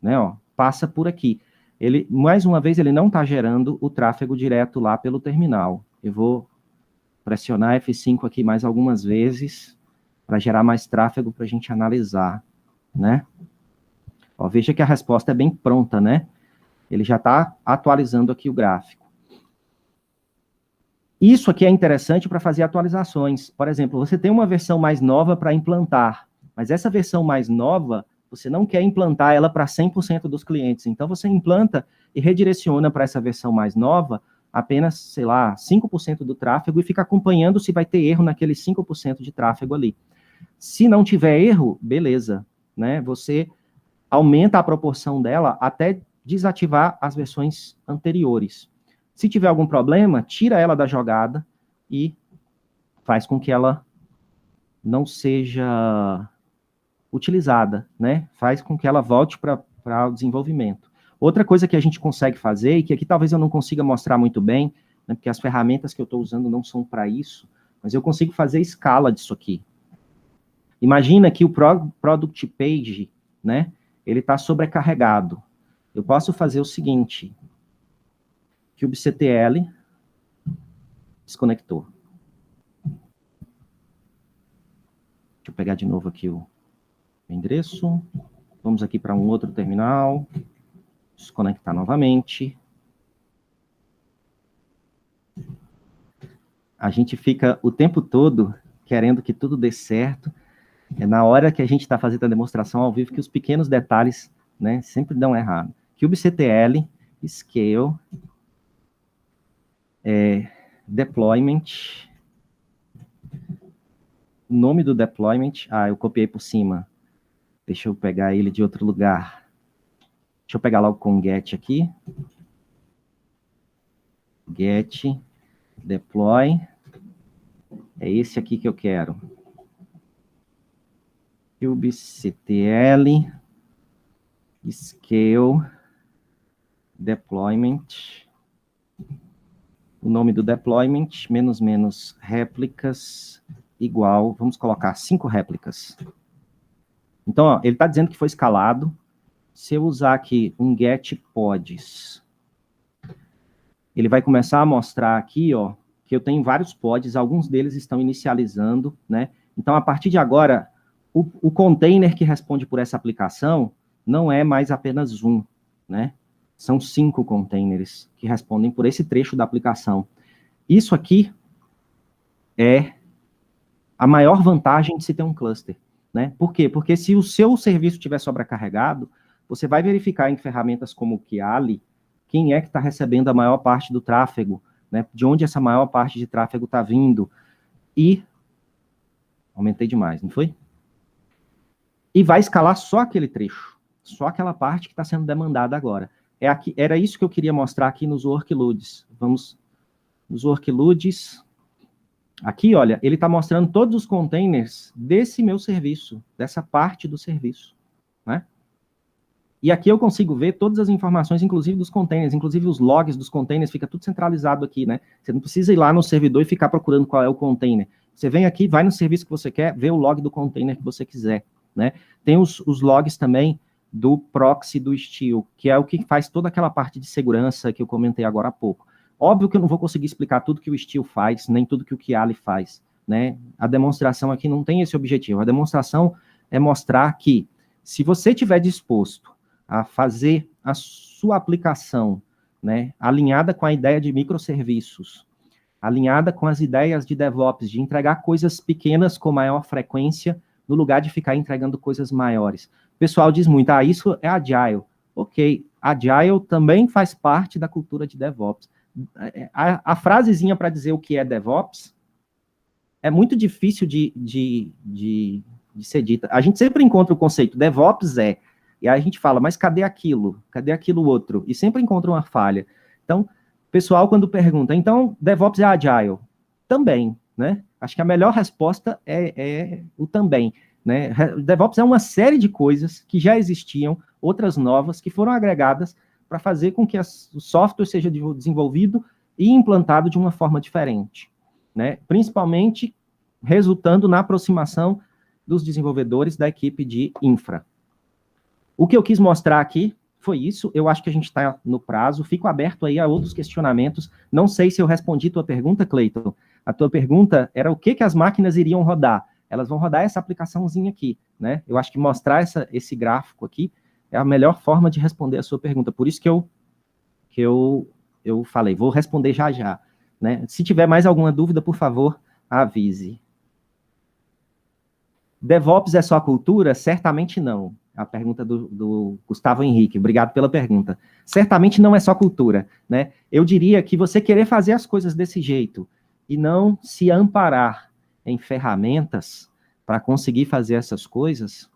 né, ó, passa por aqui. Ele, mais uma vez, ele não está gerando o tráfego direto lá pelo terminal. Eu vou pressionar F5 aqui mais algumas vezes para gerar mais tráfego para a gente analisar, né? Ó, veja que a resposta é bem pronta, né? Ele já está atualizando aqui o gráfico. Isso aqui é interessante para fazer atualizações. Por exemplo, você tem uma versão mais nova para implantar, mas essa versão mais nova, você não quer implantar ela para 100% dos clientes. Então, você implanta e redireciona para essa versão mais nova apenas, sei lá, 5% do tráfego e fica acompanhando se vai ter erro naqueles 5% de tráfego ali. Se não tiver erro, beleza, né? Você aumenta a proporção dela até desativar as versões anteriores. Se tiver algum problema, tira ela da jogada e faz com que ela não seja utilizada, né? Faz com que ela volte para o desenvolvimento. Outra coisa que a gente consegue fazer, e que aqui talvez eu não consiga mostrar muito bem, né, porque as ferramentas que eu estou usando não são para isso, mas eu consigo fazer escala disso aqui. Imagina que o Product Page, né, ele está sobrecarregado. Eu posso fazer o seguinte, kubectl desconectou. Deixa eu pegar de novo aqui o endereço. Vamos aqui para um outro terminal. Desconectar novamente. A gente fica o tempo todo querendo que tudo dê certo. É na hora que a gente está fazendo a demonstração ao vivo que os pequenos detalhes, né, sempre dão errado. kubectl, scale, deployment, o nome do deployment, eu copiei por cima. Deixa eu pegar ele de outro lugar. Deixa eu pegar logo com o get aqui. Get, deploy. É esse aqui que eu quero. kubectl, scale, deployment. O nome do deployment, menos réplicas, igual, vamos colocar 5 réplicas. Então, ó, ele está dizendo que foi escalado. Se eu usar aqui um get pods, ele vai começar a mostrar aqui, ó, que eu tenho vários pods, alguns deles estão inicializando, né? Então, a partir de agora, o container que responde por essa aplicação não é mais apenas um, né? São 5 containers que respondem por esse trecho da aplicação. Isso aqui é a maior vantagem de se ter um cluster, né? Por quê? Porque se o seu serviço estiver sobrecarregado, você vai verificar em ferramentas como o Kiali quem é que está recebendo a maior parte do tráfego, né? De onde essa maior parte de tráfego está vindo. E aumentei demais, não foi? E vai escalar só aquele trecho, só aquela parte que está sendo demandada agora. Era isso que eu queria mostrar aqui nos workloads. Vamos nos workloads. Aqui, olha, ele está mostrando todos os containers desse meu serviço, dessa parte do serviço, né? E aqui eu consigo ver todas as informações, inclusive dos containers, inclusive os logs dos containers, fica tudo centralizado aqui, né? Você não precisa ir lá no servidor e ficar procurando qual é o container. Você vem aqui, vai no serviço que você quer, vê o log do container que você quiser, né? Tem os logs também do proxy do Steel, que é o que faz toda aquela parte de segurança que eu comentei agora há pouco. Óbvio que eu não vou conseguir explicar tudo que o Steel faz, nem tudo que o Kiali faz, né? A demonstração aqui não tem esse objetivo. A demonstração é mostrar que, se você estiver disposto a fazer a sua aplicação, né, alinhada com a ideia de microserviços, alinhada com as ideias de DevOps, de entregar coisas pequenas com maior frequência, no lugar de ficar entregando coisas maiores. O pessoal diz muito, isso é agile. Ok, Agile também faz parte da cultura de DevOps. A frasezinha para dizer o que é DevOps é muito difícil de ser dita. A gente sempre encontra o conceito DevOps e aí a gente fala, mas cadê aquilo? Cadê aquilo outro? E sempre encontra uma falha. Então, pessoal, quando pergunta, então, DevOps é Agile? Também, né? Acho que a melhor resposta é o também, né? DevOps é uma série de coisas que já existiam, outras novas, que foram agregadas para fazer com que o software seja desenvolvido e implantado de uma forma diferente, né? Principalmente resultando na aproximação dos desenvolvedores da equipe de infra. O que eu quis mostrar aqui foi isso. Eu acho que a gente está no prazo. Fico aberto aí a outros questionamentos. Não sei se eu respondi tua pergunta, Cleiton. A tua pergunta era o que as máquinas iriam rodar. Elas vão rodar essa aplicaçãozinha aqui, né? Eu acho que mostrar esse gráfico aqui é a melhor forma de responder a sua pergunta. Por isso que eu falei, vou responder já, né? Se tiver mais alguma dúvida, por favor, avise. DevOps é só cultura? Certamente não. A pergunta do Gustavo Henrique. Obrigado pela pergunta. Certamente não é só cultura, né? Eu diria que você querer fazer as coisas desse jeito e não se amparar em ferramentas para conseguir fazer essas coisas,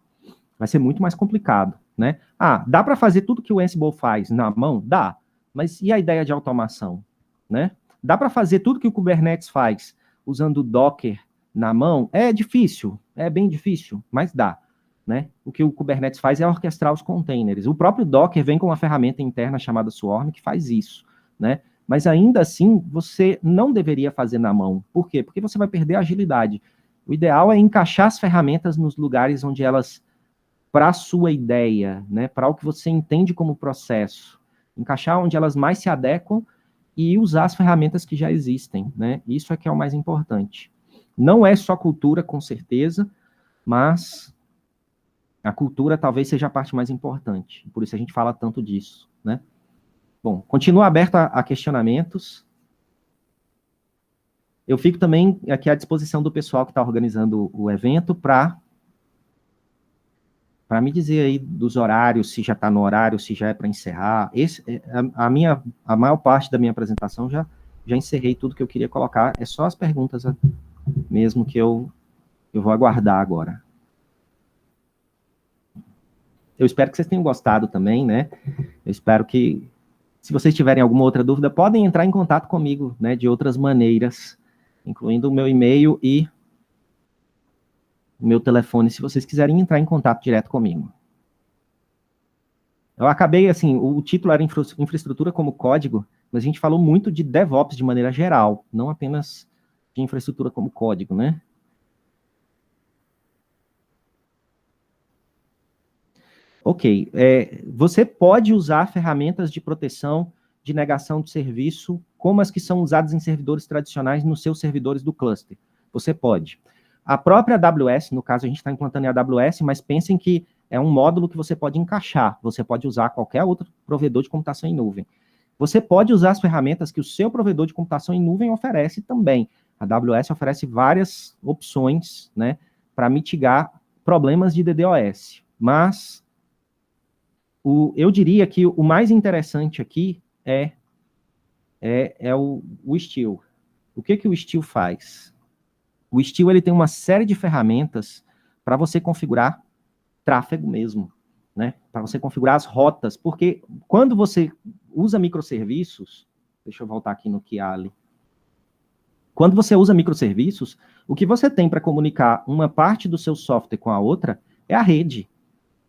vai ser muito mais complicado, né? Dá para fazer tudo que o Ansible faz na mão? Dá. Mas e a ideia de automação, né? Dá para fazer tudo que o Kubernetes faz usando o Docker na mão? É difícil, é bem difícil, mas dá, né? O que o Kubernetes faz é orquestrar os containers. O próprio Docker vem com uma ferramenta interna chamada Swarm que faz isso, né? Mas ainda assim, você não deveria fazer na mão. Por quê? Porque você vai perder a agilidade. O ideal é encaixar as ferramentas nos lugares onde elas, para a sua ideia, né, para o que você entende como processo, encaixar onde elas mais se adequam e usar as ferramentas que já existem, né? Isso é que é o mais importante. Não é só cultura, com certeza, mas a cultura talvez seja a parte mais importante. Por isso a gente fala tanto disso, né? Bom, continuo aberto a questionamentos. Eu fico também aqui à disposição do pessoal que está organizando o evento para me dizer aí dos horários, se já está no horário, se já é para encerrar. A maior parte da minha apresentação já encerrei tudo que eu queria colocar. É só as perguntas mesmo que eu vou aguardar agora. Eu espero que vocês tenham gostado também, né? Eu espero que, se vocês tiverem alguma outra dúvida, podem entrar em contato comigo, né, de outras maneiras, incluindo o meu e-mail e o meu telefone, se vocês quiserem entrar em contato direto comigo. Eu acabei, assim, o título era Infraestrutura como Código, mas a gente falou muito de DevOps de maneira geral, não apenas de infraestrutura como código, né? Ok, você pode usar ferramentas de proteção de negação de serviço, como as que são usadas em servidores tradicionais nos seus servidores do cluster. Você pode. A própria AWS, no caso a gente está implantando em AWS, mas pensem que é um módulo que você pode encaixar. Você pode usar qualquer outro provedor de computação em nuvem. Você pode usar as ferramentas que o seu provedor de computação em nuvem oferece também. A AWS oferece várias opções, né, para mitigar problemas de DDoS. Mas eu diria que o mais interessante aqui é o Steel. O que o Steel faz? O Steel ele tem uma série de ferramentas para você configurar tráfego mesmo, né? Para você configurar as rotas, porque quando você usa microserviços, deixa eu voltar aqui no Kiali. Quando você usa microserviços, o que você tem para comunicar uma parte do seu software com a outra é a rede.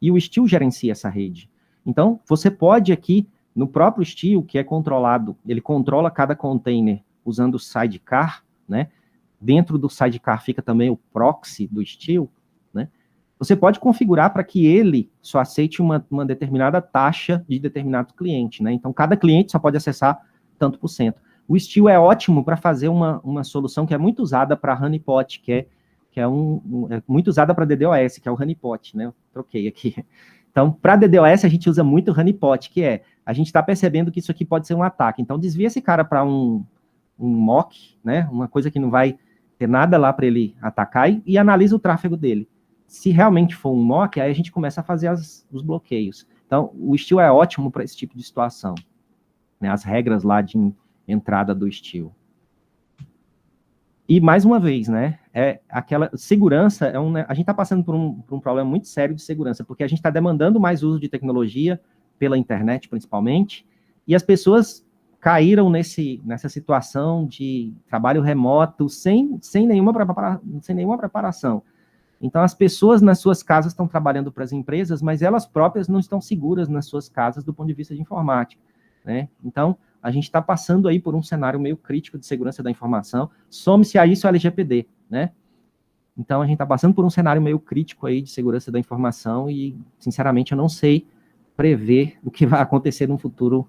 E o Steel gerencia essa rede. Então, você pode aqui, no próprio Steel, que é controlado, ele controla cada container usando o sidecar, né? Dentro do sidecar fica também o proxy do Steel, né? Você pode configurar para que ele só aceite uma determinada taxa de determinado cliente, né? Então, cada cliente só pode acessar tanto por cento. O Steel é ótimo para fazer uma solução que é muito usada para honeypot, que é muito usada para DDoS, que é o honeypot, né? Eu troquei aqui. Então, para DDoS, a gente usa muito o honeypot, que a gente está percebendo que isso aqui pode ser um ataque. Então, desvia esse cara para um mock, né? Uma coisa que não vai ter nada lá para ele atacar e analisa o tráfego dele. Se realmente for um mock, aí a gente começa a fazer os bloqueios. Então, o Steel é ótimo para esse tipo de situação, né? As regras lá de entrada do Steel. E, mais uma vez, né, aquela segurança, a gente está passando por um problema muito sério de segurança, porque a gente está demandando mais uso de tecnologia, pela internet principalmente, e as pessoas caíram nessa situação de trabalho remoto sem nenhuma preparação. Então, as pessoas nas suas casas estão trabalhando para as empresas, mas elas próprias não estão seguras nas suas casas do ponto de vista de informática, né? Então, a gente está passando aí por um cenário meio crítico de segurança da informação, some-se a isso a LGPD, né? Então, a gente está passando por um cenário meio crítico aí de segurança da informação e, sinceramente, eu não sei prever o que vai acontecer no futuro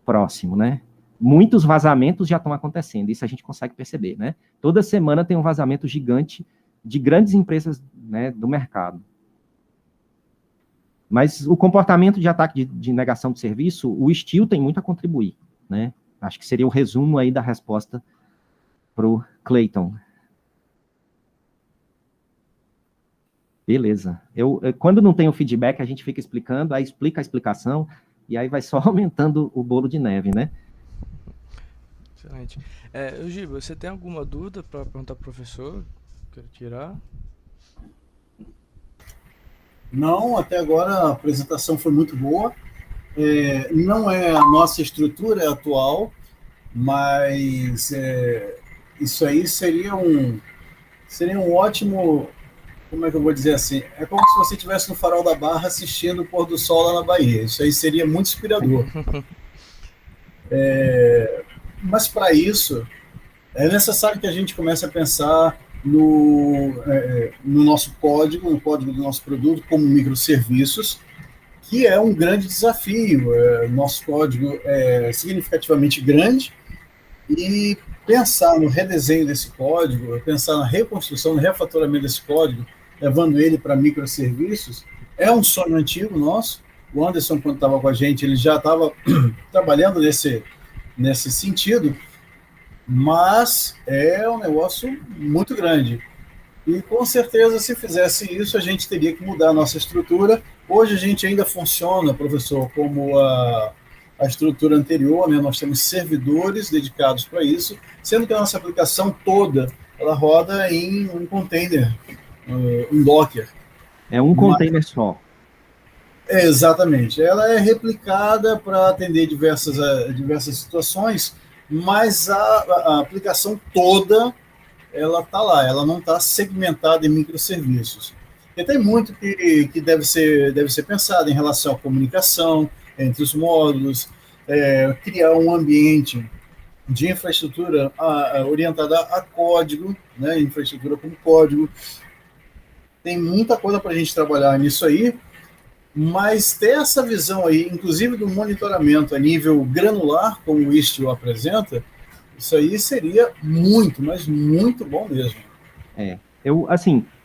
próximo, né? Muitos vazamentos já estão acontecendo, isso a gente consegue perceber, né? Toda semana tem um vazamento gigante de grandes empresas, né, do mercado. Mas o comportamento de ataque de negação de serviço, o Steel tem muito a contribuir, né? Acho que seria o resumo aí da resposta para o Clayton. Beleza. Quando não tem o feedback, a gente fica explicando, aí explica a explicação, e aí vai só aumentando o bolo de neve, né? Excelente. Giba, você tem alguma dúvida para perguntar para o professor? Quero tirar. Não, até agora a apresentação foi muito boa. Não é a nossa estrutura atual, mas isso aí seria um ótimo, como é que eu vou dizer assim? É como se você estivesse no Farol da Barra assistindo o pôr do sol lá na Bahia. Isso aí seria muito inspirador. Mas para isso, é necessário que a gente comece a pensar no nosso código, no código do nosso produto, como microserviços, que é um grande desafio. Nosso código é significativamente grande, e pensar no redesenho desse código, pensar na reconstrução, no refatoramento desse código, levando ele para microserviços, é um sonho antigo nosso. O Anderson, quando estava com a gente, ele já estava trabalhando nesse sentido, mas é um negócio muito grande. E, com certeza, se fizesse isso, a gente teria que mudar a nossa estrutura. Hoje a gente ainda funciona, professor, como a estrutura anterior, né? Nós temos servidores dedicados para isso, sendo que a nossa aplicação toda, ela roda em um container, um Docker. É um container só. Exatamente. Ela é replicada para atender diversas situações, mas a aplicação toda, ela está lá, ela não está segmentada em microserviços. E tem muito que deve ser pensado em relação à comunicação entre os módulos, criar um ambiente de infraestrutura orientada a código, né, infraestrutura como código. Tem muita coisa para a gente trabalhar nisso aí, mas ter essa visão aí, inclusive do monitoramento a nível granular, como o Istio apresenta, isso aí seria muito, mas muito bom mesmo.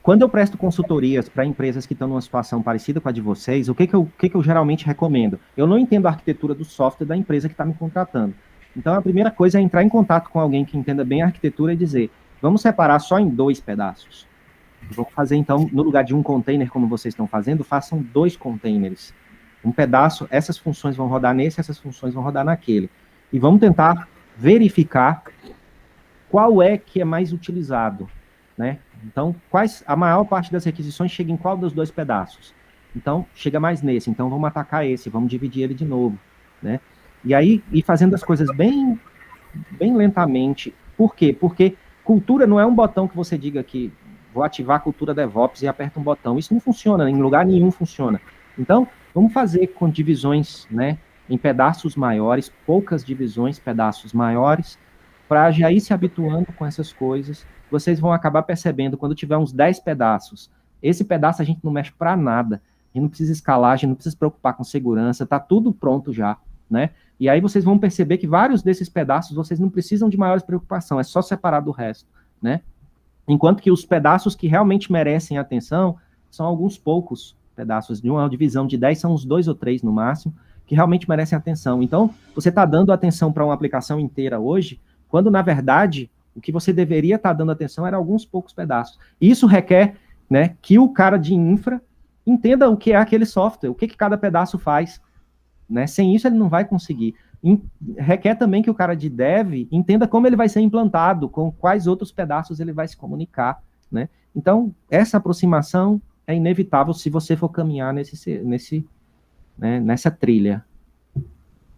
Quando eu presto consultorias para empresas que estão numa situação parecida com a de vocês, o que eu geralmente recomendo? Eu não entendo a arquitetura do software da empresa que está me contratando. Então, a primeira coisa é entrar em contato com alguém que entenda bem a arquitetura e dizer, vamos separar só em 2 pedaços. Vamos fazer, então, no lugar de um container, como vocês estão fazendo, façam 2 containers. Um pedaço, essas funções vão rodar nesse, essas funções vão rodar naquele. E vamos tentar verificar qual é que é mais utilizado, né? Então, a maior parte das requisições chega em qual dos 2 pedaços? Então, chega mais nesse. Então, vamos atacar esse, vamos dividir ele de novo, né? E aí, ir fazendo as coisas bem lentamente. Por quê? Porque cultura não é um botão que você diga que vou ativar a cultura DevOps e aperta um botão. Isso não funciona, em lugar nenhum funciona. Então, vamos fazer com divisões, né, em pedaços maiores, poucas divisões, pedaços maiores, para já ir se habituando com essas coisas. Vocês vão acabar percebendo, quando tiver uns 10 pedaços, esse pedaço a gente não mexe para nada, a gente não precisa escalar, a gente não precisa se preocupar com segurança, está tudo pronto já, né? E aí vocês vão perceber que vários desses pedaços vocês não precisam de maiores preocupação, é só separar do resto, né? Enquanto que os pedaços que realmente merecem atenção são alguns poucos pedaços. De uma divisão de 10, são uns 2 ou 3 no máximo, que realmente merecem atenção. Então, você está dando atenção para uma aplicação inteira hoje, quando, na verdade, o que você deveria estar dando atenção era alguns poucos pedaços. Isso requer, né, que o cara de infra entenda o que é aquele software, o que cada pedaço faz, né? Sem isso ele não vai conseguir. Requer também que o cara de dev entenda como ele vai ser implantado, com quais outros pedaços ele vai se comunicar, né? Então, essa aproximação é inevitável se você for caminhar nessa trilha.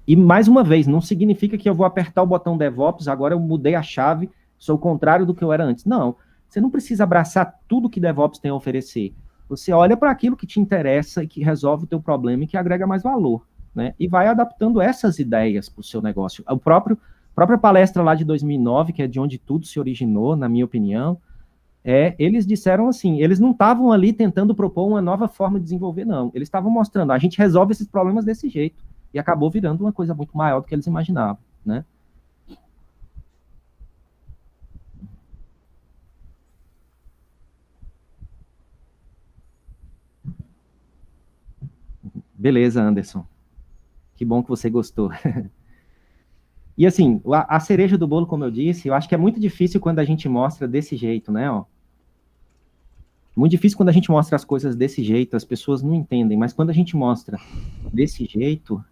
E, mais uma vez, não significa que eu vou apertar o botão DevOps, agora eu mudei a chave, sou o contrário do que eu era antes. Não, você não precisa abraçar tudo que DevOps tem a oferecer. Você olha para aquilo que te interessa e que resolve o teu problema e que agrega mais valor, né? E vai adaptando essas ideias para o seu negócio. Própria palestra lá de 2009, que é de onde tudo se originou, na minha opinião, eles disseram assim, eles não estavam ali tentando propor uma nova forma de desenvolver, não. Eles estavam mostrando, a gente resolve esses problemas desse jeito. E acabou virando uma coisa muito maior do que eles imaginavam, né? Beleza, Anderson. Que bom que você gostou. E assim, a cereja do bolo, como eu disse, eu acho que é muito difícil quando a gente mostra desse jeito, né? Ó. Muito difícil quando a gente mostra as coisas desse jeito, as pessoas não entendem, mas quando a gente mostra desse jeito,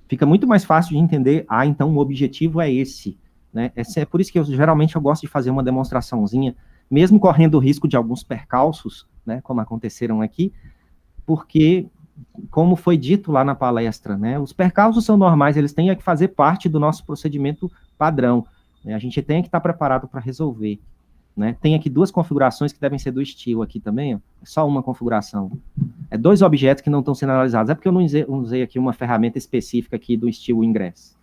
fica muito mais fácil de entender, então o objetivo é esse, né? É por isso que geralmente eu gosto de fazer uma demonstraçãozinha, mesmo correndo o risco de alguns percalços, né, como aconteceram aqui, porque, como foi dito lá na palestra, né, os percalços são normais, eles têm que fazer parte do nosso procedimento padrão, né? A gente tem que estar preparado para resolver. Né? Tem aqui duas configurações que devem ser do estilo aqui também, ó. É só uma configuração. É dois objetos que não estão sendo analisados. É porque eu não usei aqui uma ferramenta específica aqui do estilo Ingress,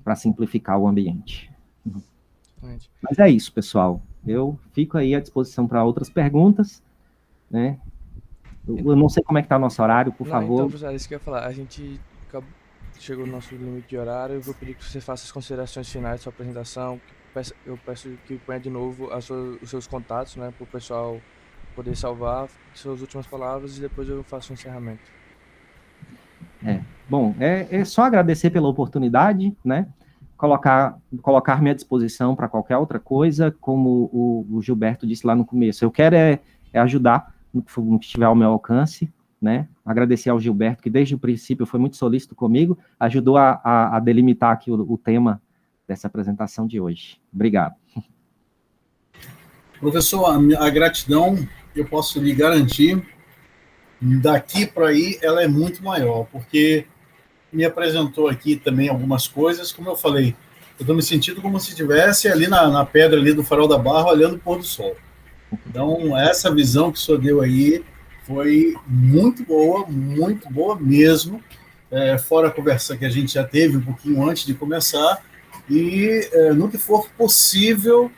para simplificar o ambiente. Mas é isso, pessoal. Eu fico aí à disposição para outras perguntas, né? Eu não sei como é que está o nosso horário, por favor. Então, professor, é isso que eu ia falar. A gente chegou no nosso limite de horário. Eu vou pedir que você faça as considerações finais da sua apresentação. Eu peço que ponha de novo os seus contatos, né, para o pessoal poder salvar suas últimas palavras e depois eu faço o encerramento. Bom, é só agradecer pela oportunidade, né? Colocar-me à disposição para qualquer outra coisa, como o Gilberto disse lá no começo. Eu quero ajudar no que estiver ao meu alcance, né? Agradecer ao Gilberto, que desde o princípio foi muito solícito comigo, ajudou a delimitar aqui o tema dessa apresentação de hoje. Obrigado. Professor, a gratidão, eu posso lhe garantir, daqui para aí ela é muito maior, porque me apresentou aqui também algumas coisas, como eu falei, eu estou me sentindo como se estivesse ali na pedra ali do Farol da Barra, olhando o pôr do sol. Então, essa visão que o senhor deu aí foi muito boa mesmo, fora a conversa que a gente já teve um pouquinho antes de começar, e no que for possível,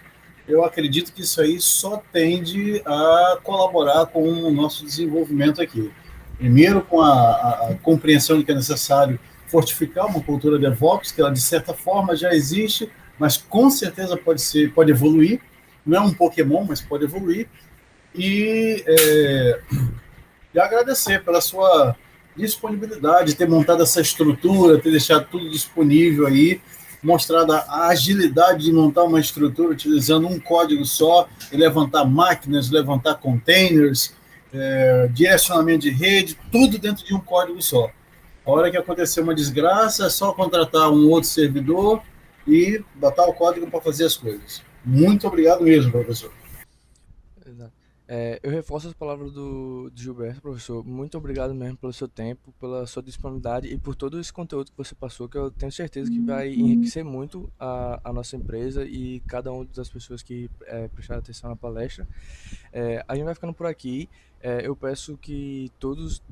eu acredito que isso aí só tende a colaborar com o nosso desenvolvimento aqui. Primeiro, com a compreensão de que é necessário fortificar uma cultura DevOps, que ela, de certa forma, já existe, mas com certeza pode evoluir. Não é um Pokémon, mas pode evoluir. E agradecer pela sua disponibilidade, ter montado essa estrutura, ter deixado tudo disponível aí, mostrado a agilidade de montar uma estrutura utilizando um código só, e levantar máquinas, levantar containers, direcionamento de rede, tudo dentro de um código só. A hora que acontecer uma desgraça, é só contratar um outro servidor e botar o código para fazer as coisas. Muito obrigado mesmo, professor. Exato. Eu reforço as palavras do Gilberto, professor. Muito obrigado mesmo pelo seu tempo, pela sua disponibilidade e por todo esse conteúdo que você passou, que eu tenho certeza que vai enriquecer muito a nossa empresa e cada uma das pessoas que prestaram atenção na palestra. A gente vai ficando por aqui. Eu peço que todas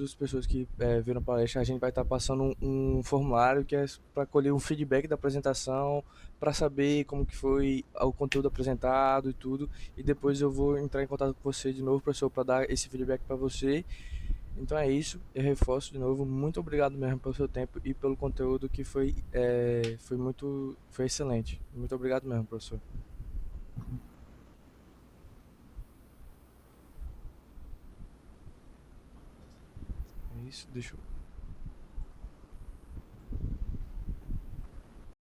as pessoas que viram a palestra, a gente vai estar passando um formulário que é para colher um feedback da apresentação, para saber como que foi o conteúdo apresentado e tudo. E depois eu vou entrar em contato com você de novo, professor, para dar esse feedback para você. Então é isso, eu reforço de novo, muito obrigado mesmo pelo seu tempo e pelo conteúdo que foi excelente. Muito obrigado mesmo, professor. É isso, deixa eu